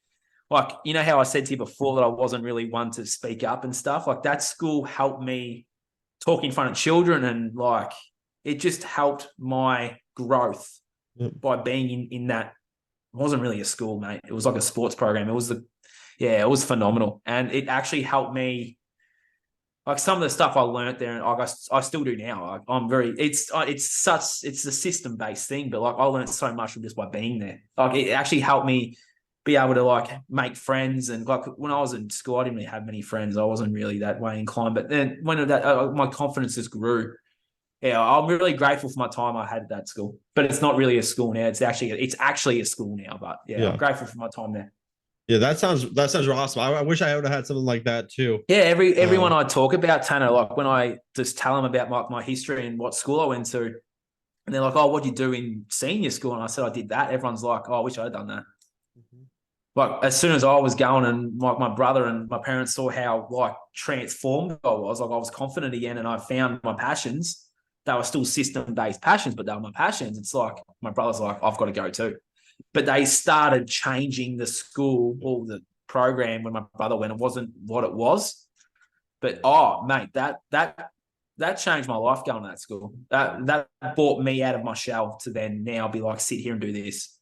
Like, how I said to you before that I wasn't really one to speak up and stuff. Like that school helped me talk in front of children, and like it just helped my growth by being in that. It wasn't really a school, mate. It was like a sports program. It was phenomenal. And it actually helped me, like some of the stuff I learned there, and I still do now. It's a system-based thing, but like I learned so much from just by being there. Like it actually helped me be able to like make friends. And like when I was in school, I didn't really have many friends. I wasn't really that way inclined, but then when my confidence just grew. Yeah, I'm really grateful for my time I had at that school, but it's not really a school now. It's actually a school now, but I'm grateful for my time there. Yeah, that sounds awesome. I wish I would have had something like that too. Yeah, everyone I talk about, Tanner, like when I just tell them about my history and what school I went to, and they're like, "Oh, what'd you do in senior school?" And I said, "I did that." Everyone's like, "Oh, I wish I'd done that." Mm-hmm. Like as soon as I was going, and my brother and my parents saw how like transformed I was confident again, and I found my passions. They were still system-based passions, but they were my passions. It's like my brother's like, I've got to go too. But they started changing the school or the program when my brother went. It wasn't what it was. But mate, that changed my life going to that school. That brought me out of my shell to then now be like, sit here and do this.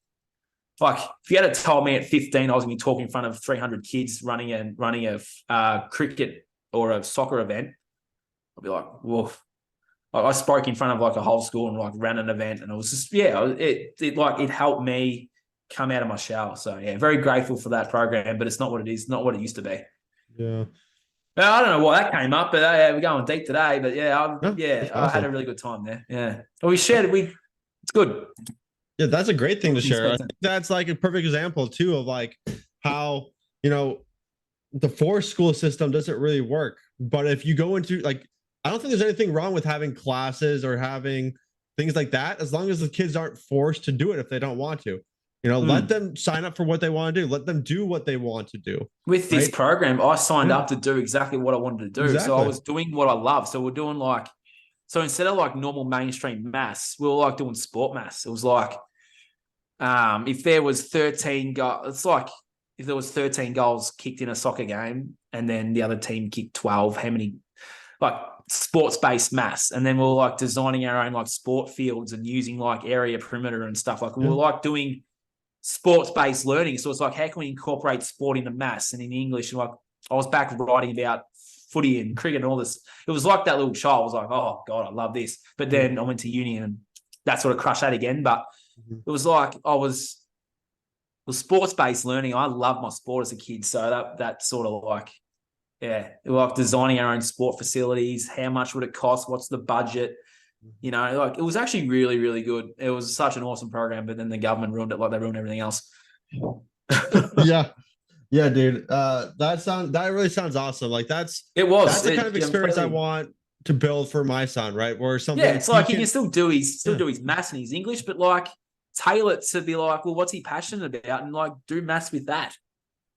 Like if you had told me at 15 I was going to be talking in front of 300 kids running a cricket or a soccer event, I'd be like, woof. I spoke in front of like a whole school and like ran an event, and it was just it helped me come out of my shell. So yeah, very grateful for that program, but it's not what it is, not what it used to be. Yeah. I don't know why that came up, but we're going deep today. But awesome. I had a really good time there. Yeah, well, we shared it. It's good. Yeah, that's a great thing to share. I think that's like a perfect example too of like how the forced school system doesn't really work. But if you go into like, I don't think there's anything wrong with having classes or having things like that, as long as the kids aren't forced to do it if they don't want to. Let them sign up for what they want to do. Let them do what they want to do. With this program, I signed up to do exactly what I wanted to do. Exactly. So I was doing what I love. So we're doing so instead of like normal mainstream maths, we were like doing sport maths. It was like, if there was 13 goals, it's like if there was 13 goals kicked in a soccer game and then the other team kicked 12, how many, like sports-based maths. And then we were like designing our own like sport fields and using like area perimeter and stuff. Like we were like doing sports-based learning. So it's like, how can we incorporate sport into maths and in English? And like I was back writing about footy and cricket and all this. It was like that little child. I was like, oh God, I love this. But then I went to uni and that sort of crushed that again. But it was like it was sports-based learning. I loved my sport as a kid. So that sort of like, yeah, like designing our own sport facilities. How much would it cost? What's the budget? You know, like it was actually really, really good. It was such an awesome program, but then the government ruined it like they ruined everything else. Yeah. Yeah, dude. That really sounds awesome. Like that's the kind of experience I want to build for my son, right? Where something it's like he can still do his maths and his English, but like tailor it to be like, well, what's he passionate about, and like do maths with that.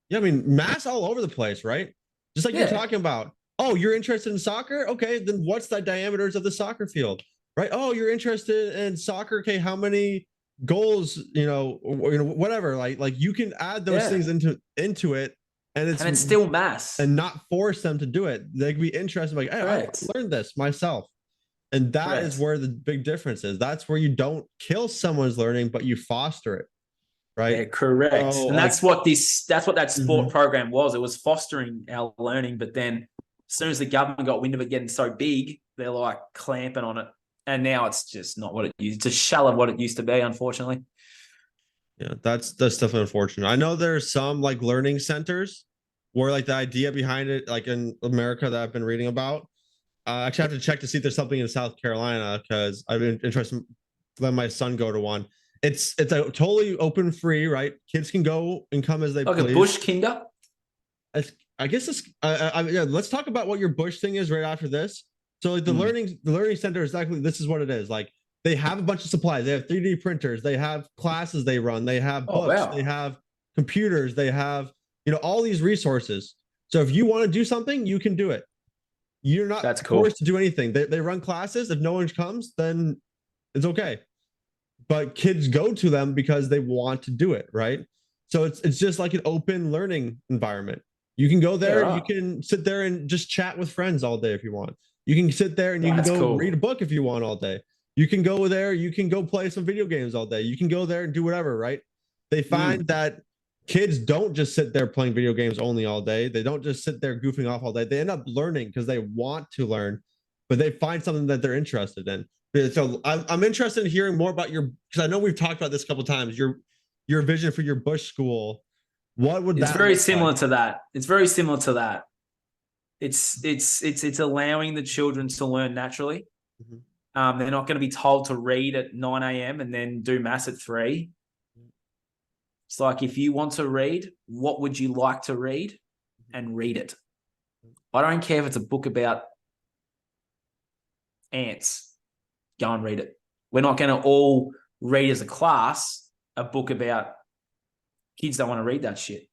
Yeah, I mean, maths all over the place, right? Just like you're talking about. Oh, you're interested in soccer? Okay, then what's the diameters of the soccer field, right? Oh, you're interested in soccer? Okay, how many goals? Whatever. Like you can add those things into it, and it's still maths, and not force them to do it. They can be interested, like, hey, I learned this myself, and that is where the big difference is. That's where you don't kill someone's learning, but you foster it. Right. Yeah, correct. And that's what that sport program was. It was fostering our learning. But then as soon as the government got wind of it getting so big, they're like clamping on it. And now it's just not what it used. It's a shell of what it used to be, unfortunately. Yeah, that's definitely unfortunate. I know there's some like learning centers where like the idea behind it, like in America that I've been reading about. Actually, I have to check to see if there's something in South Carolina because I've been interested in letting my son go to one. It's a totally open, free, right? Kids can go and come as they like please. A bush kinder. I guess this. Yeah, let's talk about what your bush thing is right after this. So like the learning center, exactly this is what it is. Like they have a bunch of supplies. They have 3D printers. They have classes they run. They have books. They have computers. They have all these resources. So if you want to do something, you can do it. You're not forced to do anything. They run classes. If no one comes, then it's okay. But kids go to them because they want to do it, right? So it's just like an open learning environment. You can go there, you can sit there and just chat with friends all day if you want. You can sit there and you can go read a book if you want all day. You can go there, you can go play some video games all day. You can go there and do whatever, right? They find that kids don't just sit there playing video games only all day. They don't just sit there goofing off all day. They end up learning because they want to learn, but they find something that they're interested in. So I'm interested in hearing more about because I know we've talked about this a couple of times. Your vision for your Bush school. What would it's very similar to that. It's very similar to that. It's allowing the children to learn naturally. They're not going to be told to read at 9 a.m. and then do maths at 3. It's like, if you want to read, what would you like to read? And read it. I don't care if it's a book about ants. Go and read it. We're not going to all read as a class a book about kids don't want to read that shit.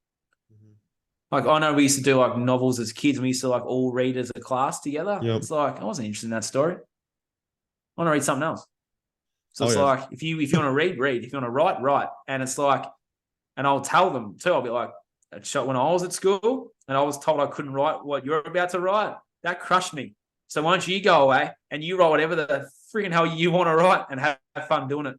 Like, I know we used to do like novels as kids and we used to like all read as a class together. It's like, I wasn't interested in that story. I want to read something else. So it's like, if you want to read. If you want to write. And it's like, and I'll tell them too, I'll be like, when I was at school and I was told I couldn't write what you're about to write, that crushed me. So why don't you go away and you write whatever the freaking hell you want to write and have fun doing it.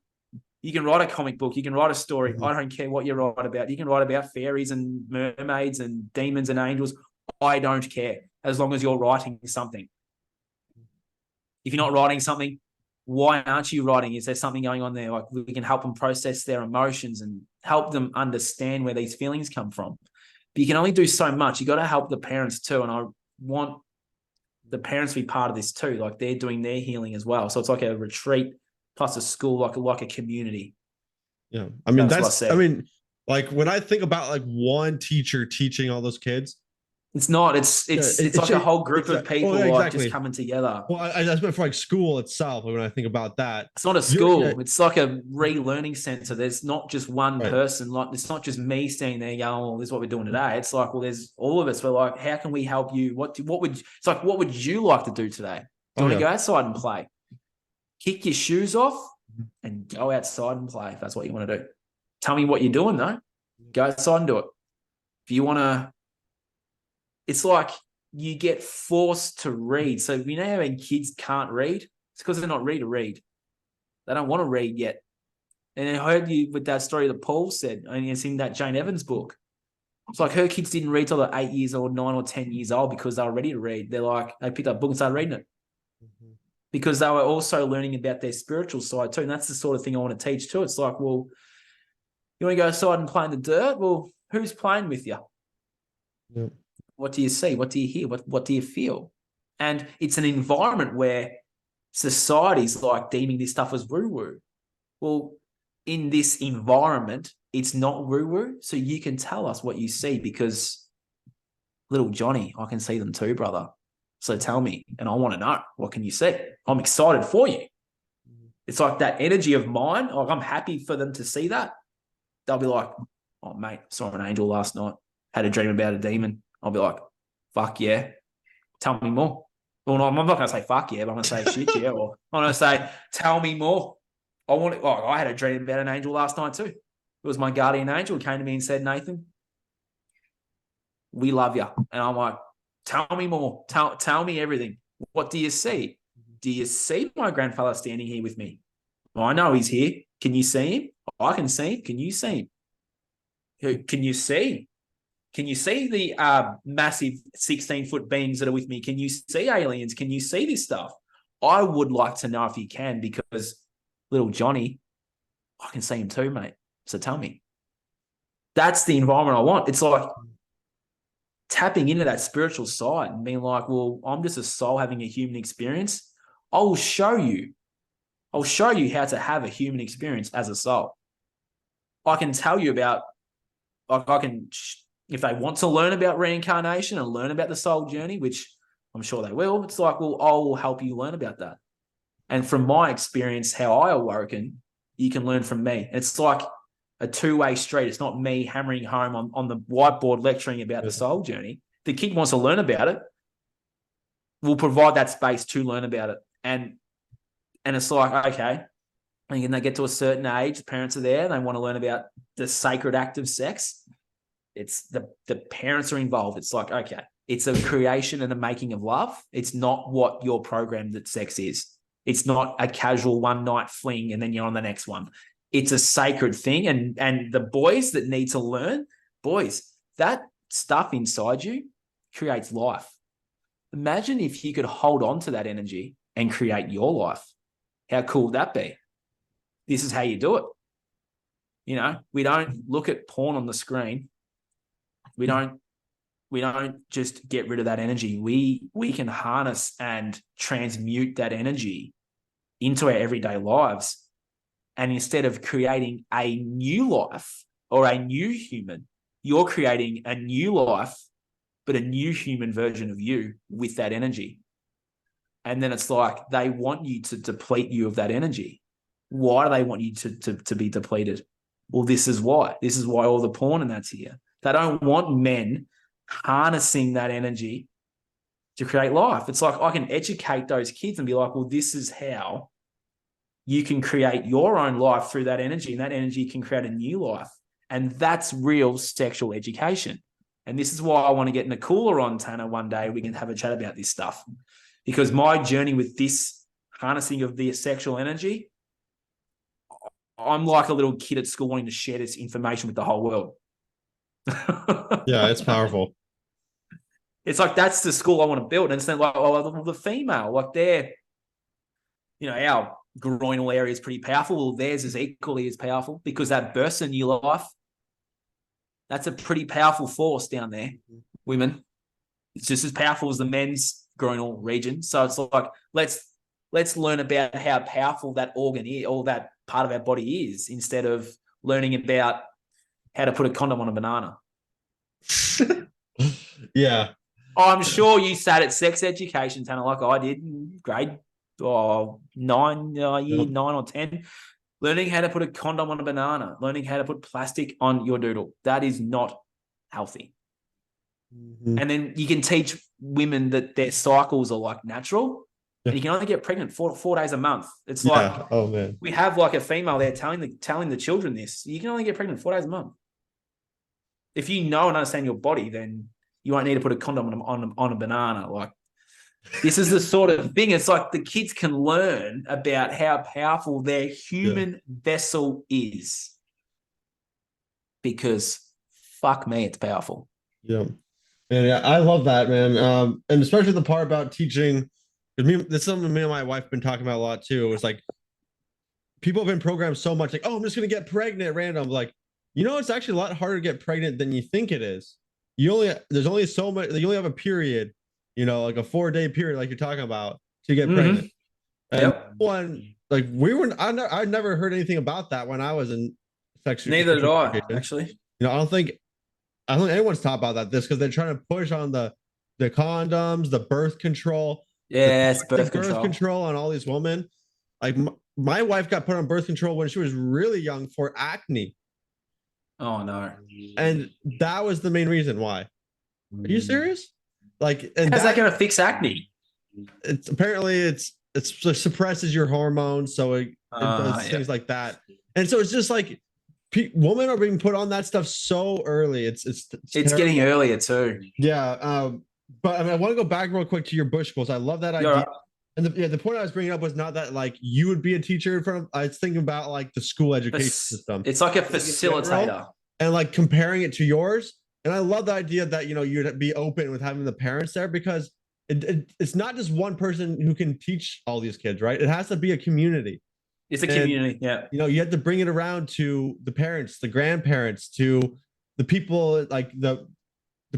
You can write a comic book. You can write a story. I don't care what you write about. You can write about fairies and mermaids and demons and angels. I don't care, as long as you're writing something. If you're not writing something, why aren't you writing? Is there something going on there? Like, we can help them process their emotions and help them understand where these feelings come from. But you can only do so much. You got to help the parents too. And I want the parents to be part of this too. Like, they're doing their healing as well. So it's like a retreat plus a school, like a community. Yeah. I mean, like when I think about like one teacher teaching all those kids, it's not. It's like a whole group of people like just coming together. Well, I just meant for like school itself. When I think about that, it's not a school. It's like a relearning center. There's not just one person. Like, it's not just me standing there going, "Oh, this is what we're doing today." It's like, well, there's all of us. We're like, how can we help you? What would you like to do today? Do you want to go outside and play? Kick your shoes off and go outside and play if that's what you want to do. Tell me what you're doing though. Go outside and do it. If you want to. It's like you get forced to read. So you know how when kids can't read? It's because they're not ready to read. They don't want to read yet. And I heard you with that story that Paul said, and it's in that Jane Evans book. It's like her kids didn't read till they're 8 years old, 9 or 10 years old because they were ready to read. They're like, they picked up a book and started reading it. Because they were also learning about their spiritual side too. And that's the sort of thing I want to teach too. It's like, well, you want to go outside and play in the dirt? Well, who's playing with you? Yeah. What do you see? What do you hear? What do you feel? And it's an environment where society's like deeming this stuff as woo-woo. Well, in this environment, it's not woo-woo. So you can tell us what you see, because little Johnny, I can see them too, brother. So tell me, and I want to know, what can you see? I'm excited for you. It's like that energy of mine. Like, I'm happy for them to see that. They'll be like, oh, mate, saw an angel last night. Had a dream about a demon. I'll be like, fuck yeah. Tell me more. Well, no, I'm not going to say fuck yeah, but I'm going to say shit yeah. Or I'm going to say, tell me more. I had a dream about an angel last night too. It was my guardian angel who came to me and said, Nathan, we love you. And I'm like, tell me more. Tell me everything. What do you see? Do you see my grandfather standing here with me? Well, I know he's here. Can you see him? I can see him. Can you see him? Can you see? Can you see the massive 16-foot beings that are with me? Can you see aliens? Can you see this stuff? I would like to know if you can, because little Johnny, I can see him too, mate. So tell me. That's the environment I want. It's like tapping into that spiritual side and being like, well, I'm just a soul having a human experience. I'll show you how to have a human experience as a soul. I can tell you about, if they want to learn about reincarnation and learn about the soul journey, which I'm sure they will, it's like, well, I will help you learn about that. And from my experience, how I awoken, you can learn from me. It's like a two-way street. It's not me hammering home on the whiteboard lecturing about the soul journey. The kid wants to learn about it. We'll provide that space to learn about it. And it's like, okay, and they get to a certain age, the parents are there, they want to learn about the sacred act of sex. It's the parents are involved. It's like, okay, it's a creation and a making of love. It's not what you're programmed that sex is. It's not a casual one-night fling and then you're on the next one. It's a sacred thing. And the boys that need to learn, boys, that stuff inside you creates life. Imagine if you could hold on to that energy and create your life. How cool would that be? This is how you do it. You know, we don't look at porn on the screen. We don't just get rid of that energy. We can harness and transmute that energy into our everyday lives. And instead of creating a new life or a new human, you're creating a new life, but a new human version of you with that energy. And then it's like they want you to deplete you of that energy. Why do they want you to be depleted? Well, this is why. This is why all the porn and that's here. They don't want men harnessing that energy to create life. It's like I can educate those kids and be like, well, this is how you can create your own life through that energy, and that energy can create a new life. And that's real sexual education. And this is why I want to get Nicola on, Tanner, one day. We can have a chat about this stuff. Because my journey with this harnessing of the sexual energy, I'm like a little kid at school wanting to share this information with the whole world. Yeah, it's powerful. It's like that's the school I want to build. And it's like, oh, the female, like they're, our groinal area is pretty powerful. Well, theirs is equally as powerful because that bursts a new life. That's a pretty powerful force down there, women. It's just as powerful as the men's groinal region. So it's like, let's learn about how powerful that organ is, or that part of our body is, instead of learning about how to put a condom on a banana. Yeah. I'm sure you sat at sex education, Tanner, like I did in grade 9, year 9 or 10, learning how to put a condom on a banana, learning how to put plastic on your doodle. That is not healthy. Mm-hmm. And then you can teach women that their cycles are like natural. Yeah. And you can only get pregnant 4 days a month. It's like, oh man, we have like a female there telling the children this. You can only get pregnant 4 days a month. If you know and understand your body, then you won't need to put a condom on a banana. Like, this is the sort of thing. It's like the kids can learn about how powerful their human vessel is. Because fuck me, it's powerful. Yeah. And yeah, I love that, man. And especially the part about teaching. This is something me and my wife have been talking about a lot too. It's like people have been programmed so much, like, oh, I'm just gonna get pregnant at random. Like, it's actually a lot harder to get pregnant than you think it is. There's only so much. You only have a period, like a 4-day period, like you're talking about, to get pregnant. And one, like we were, I never heard anything about that when I was in Neither did I, education. actually. You know, I don't think anyone's taught about that. This because they're trying to push on the condoms, the birth control, the Yeah, it's birth birth control. control on all these women. Like my wife got put on birth control when she was really young for acne, Oh no. and that was the main reason why. Are you serious? Like, and How's that going to fix acne? it's apparently it suppresses your hormones, so it does things like that. And so it's just like women are being put on that stuff so early. It's getting earlier too. Yeah. But I mean, I want to go back real quick to your Bush goals. I love that idea. Right. And the point I was bringing up was not that like you would be a teacher in front of. I was thinking about like the school education system. It's like a facilitator, and like comparing it to yours. And I love the idea that you'd be open with having the parents there, because it's not just one person who can teach all these kids, right? It has to be a community. It's a community, yeah. You have to bring it around to the parents, the grandparents, to the people, like the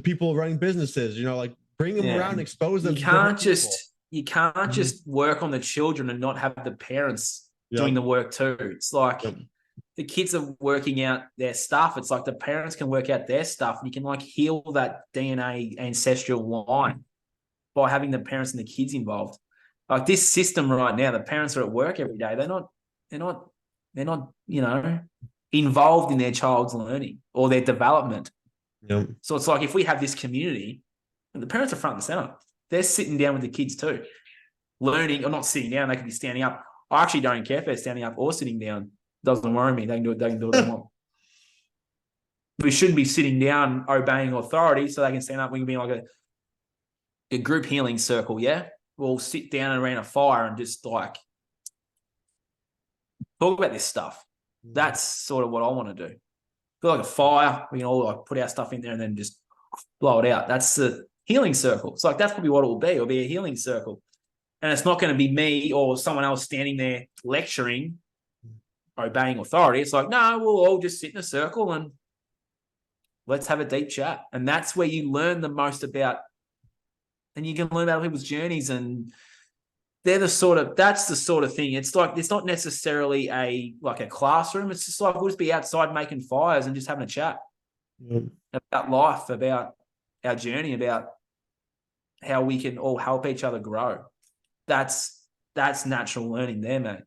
people running businesses. Like bring them around, expose them. You can't just work on the children and not have the parents doing the work too. It's like the kids are working out their stuff. It's like the parents can work out their stuff, and you can like heal that DNA ancestral line by having the parents and the kids involved. Like this system right now, the parents are at work every day. They're not involved in their child's learning or their development. Yep. So it's like if we have this community, and the parents are front and center, they're sitting down with the kids too, learning, or not sitting down. They can be standing up. I actually don't care if they're standing up or sitting down. Doesn't worry me. They can do it. They can do what they want. We shouldn't be sitting down obeying authority, so they can stand up. We can be like a group healing circle. Yeah, we'll sit down around a fire and just like talk about this stuff. That's sort of what I want to do. Feel like a fire. We can all like put our stuff in there and then just blow it out. That's the healing circle. It's like that's probably what it will be. It'll be a healing circle, and it's not going to be me or someone else standing there lecturing, obeying authority. It's like, no, we'll all just sit in a circle and let's have a deep chat. And that's where you learn the most about, and you can learn about people's journeys, and that's the sort of thing. It's like, it's not necessarily a classroom. It's just like, we'll just be outside making fires and just having a chat about life, about our journey, about how we can all help each other grow. That's natural learning there, mate.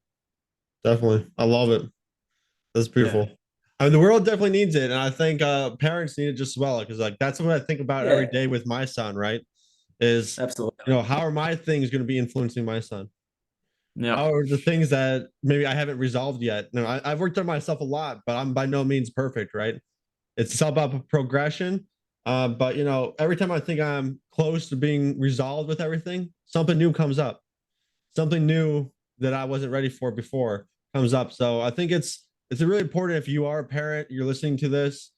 Definitely. I love it. That's beautiful. Yeah. I mean, the world definitely needs it. And I think parents need it just as well. Because like, that's what I think about every day with my son, right? Is absolutely, how are my things going to be influencing my son? Yeah. How are the things that maybe I haven't resolved yet? I've worked on myself a lot, but I'm by no means perfect, right? It's all about progression. But every time I think I'm close to being resolved with everything, something new comes up. Something new that I wasn't ready for before comes up. So I think it's really important, if you are a parent, you're listening to this,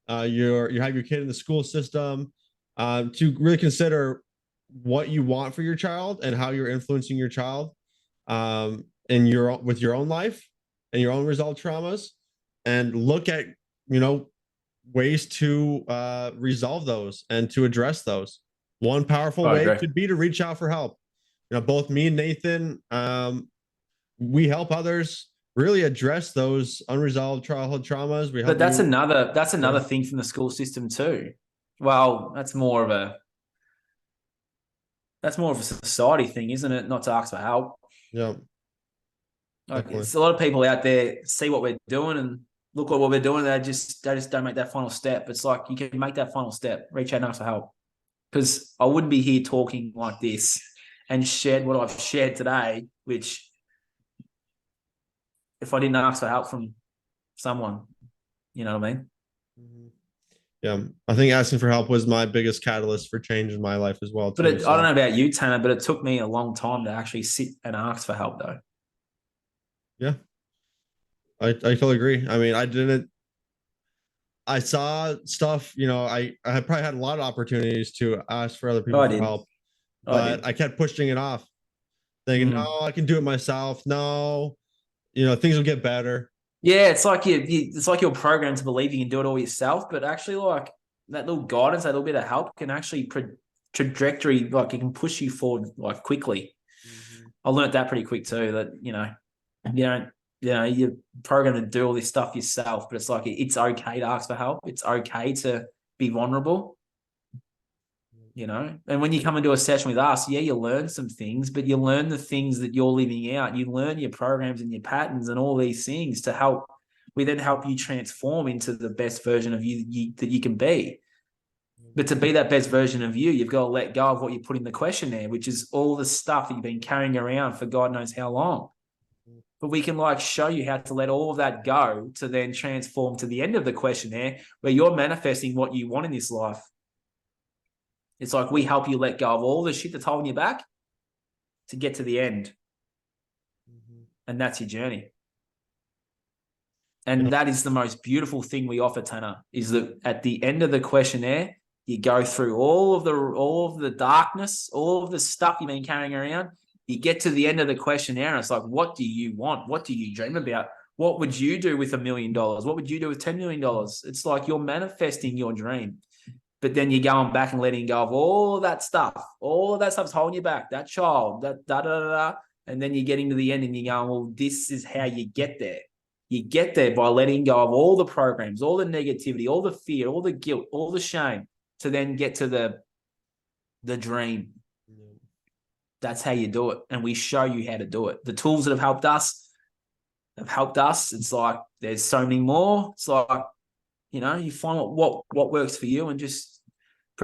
you have your kid in the school system, to really consider what you want for your child and how you're influencing your child with your own life and your own resolved traumas, and look at ways to resolve those and to address those. One powerful way could be to reach out for help. Both me and Nathan, we help others really address those unresolved childhood traumas. But that's another thing from the school system too. Well, that's more of a society thing, isn't it? Not to ask for help. Yeah. It's a lot of people out there see what we're doing and look at what we're doing. They just don't make that final step. It's like, you can make that final step, reach out and ask for help. Because I wouldn't be here talking like this and shared what I've shared today, which if I didn't ask for help from someone, you know what I mean? Yeah, I think asking for help was my biggest catalyst for change in my life as well. But I don't know about you, Tanner, but it took me a long time to actually sit and ask for help, though. Yeah, I totally agree. I mean, I saw stuff, I probably had a lot of opportunities to ask for other people for help, but I kept pushing it off, thinking, no, I can do it myself. No, things will get better. Yeah, it's like you're programmed to believe you can do it all yourself, but actually, like, that little guidance, that little bit of help can actually trajectory, like, it can push you forward like quickly. I learned that pretty quick too, that, you don't, you're programmed to do all this stuff yourself, but it's like, it's okay to ask for help. It's okay to be vulnerable, and when you come into a session with us, yeah, you learn some things, but you learn the things that you're living out. You learn your programs and your patterns and all these things we then help you transform into the best version of you that you can be. But to be that best version of you, you've got to let go of what you put in the questionnaire, which is all the stuff that you've been carrying around for God knows how long. But we can show you how to let all of that go to then transform to the end of the questionnaire where you're manifesting what you want in this life. It's like we help you let go of all the shit that's holding you back to get to the end. And that's your journey. And that is the most beautiful thing we offer, Tanner, is that at the end of the questionnaire, you go through all of the darkness, all of the stuff you've been carrying around. You get to the end of the questionnaire and it's like, what do you want? What do you dream about? What would you do with $1 million? What would you do with $10 million? It's like you're manifesting your dream. But then you're going back and letting go of all of that stuff. All of that stuff's holding you back. That child, that da-da-da-da. And then you're getting to the end and you're going, well, this is how you get there. You get there by letting go of all the programs, all the negativity, all the fear, all the guilt, all the shame, to then get to the dream. That's how you do it. And we show you how to do it. The tools that have helped us. It's like there's so many more. It's like, you find what works for you, and just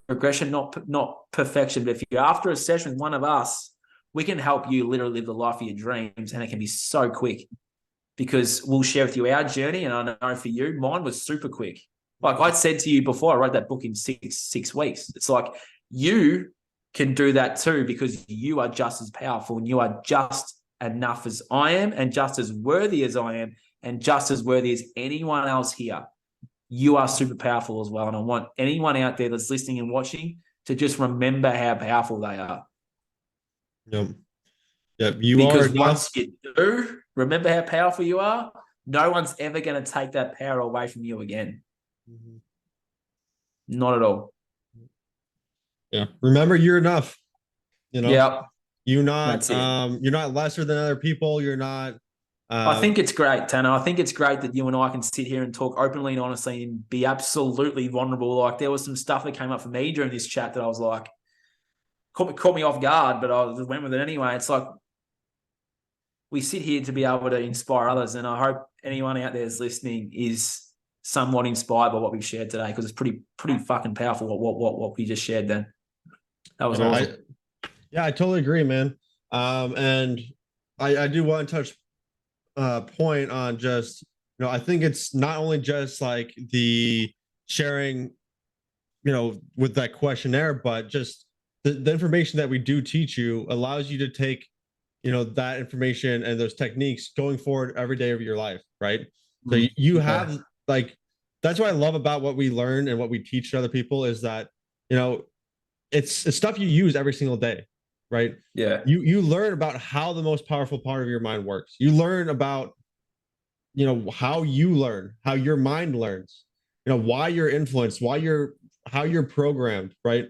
progression, not perfection. But if you're after a session with one of us, we can help you literally live the life of your dreams, and it can be so quick because we'll share with you our journey. And I know for you, mine was super quick. Like I said to you before, I wrote that book in six weeks. It's like you can do that too, because you are just as powerful and you are just enough as I am, and just as worthy as I am, and just as worthy as anyone else here. You are super powerful as well. And I want anyone out there that's listening and watching to just remember how powerful they are. Yep. Because once you do remember how powerful you are, no one's ever going to take that power away from you again. Not at all. Yeah. Remember, you're enough. Yeah. You're not lesser than other people. You're not. I think it's great, Tanner. I think it's great that you and I can sit here and talk openly and honestly and be absolutely vulnerable. Like there was some stuff that came up for me during this chat that I was like, caught me off guard, but I just went with it anyway. It's like we sit here to be able to inspire others, and I hope anyone out there is listening is somewhat inspired by what we've shared today, because it's pretty fucking powerful what we just shared then. That was awesome. I totally agree, man. And I do want to touch point on just, I think it's not only just like the sharing, with that questionnaire, but just the information that we do teach you allows you to take, that information and those techniques going forward every day of your life, right? So you have that's what I love about what we learn and what we teach to other people is that, it's stuff you use every single day, right? Yeah. You learn about how the most powerful part of your mind works. You learn about, how you learn, how your mind learns, why you're influenced, how you're programmed, right?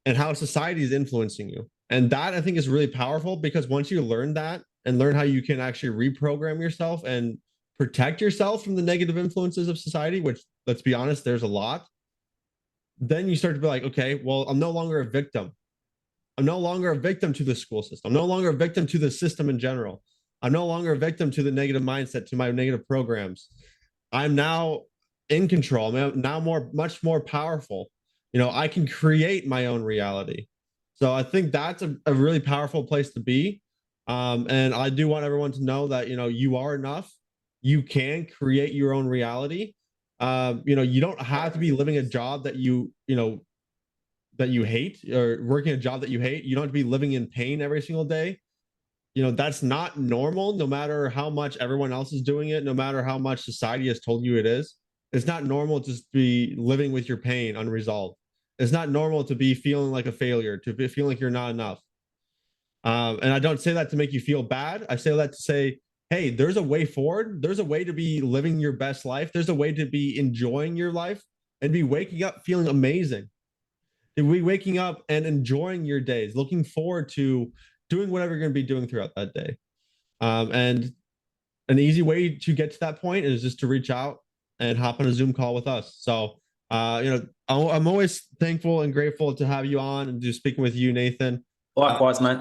And how society is influencing you. And that I think is really powerful, because once you learn that and learn how you can actually reprogram yourself and protect yourself from the negative influences of society, which, let's be honest, there's a lot, then you start to be like, okay, well, I'm no longer a victim. I'm no longer a victim to the school system. I'm no longer a victim to the system in general. I'm no longer a victim to the negative mindset, to my negative programs. I'm now in control. I'm now much more powerful. I can create my own reality. So I think that's a really powerful place to be. And I do want everyone to know that, you are enough. You can create your own reality. You don't have to be living a job that that you hate, or working a job that you hate. You don't have to be living in pain every single day. That's not normal, no matter how much everyone else is doing it, no matter how much society has told you it is. It's not normal to just be living with your pain unresolved. It's not normal to be feeling like a failure, to be feeling like you're not enough. And I don't say that to make you feel bad. I say that to say, hey, there's a way forward. There's a way to be living your best life. There's a way to be enjoying your life and be waking up feeling amazing. To be waking up and enjoying your days, looking forward to doing whatever you're going to be doing throughout that day. And an easy way to get to that point is just to reach out and hop on a Zoom call with us. So, I'm always thankful and grateful to have you on and just speaking with you, Nathan. Likewise, mate.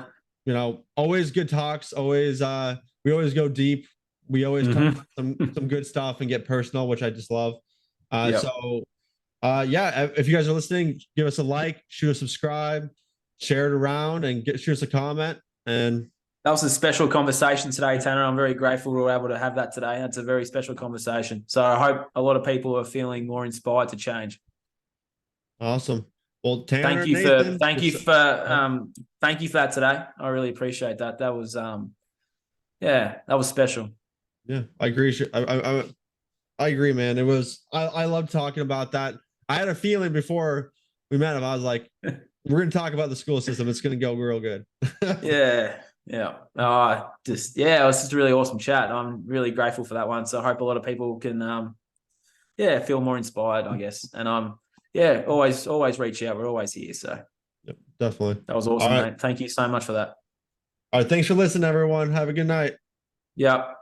Always good talks. Always, we always go deep. We always talk about some good stuff and get personal, which I just love. So, if you guys are listening, give us a like, shoot a subscribe, share it around, and shoot us a comment. And that was a special conversation today, Tanner. I'm very grateful we were able to have that today. That's a very special conversation. So I hope a lot of people are feeling more inspired to change. Awesome. Well, Tanner, thank you Nathan, for that today. I really appreciate that. That was that was special. Yeah, I agree. I agree, man. It was I love talking about that. I had a feeling before we met him. I was like, we're gonna talk about the school system. It's gonna go real good. Yeah. It was just a really awesome chat. I'm really grateful for that one. So I hope a lot of people can feel more inspired, I guess. And always reach out. We're always here. So yep, definitely. That was awesome, right, mate. Thank you so much for that. All right, thanks for listening, everyone. Have a good night. Yeah.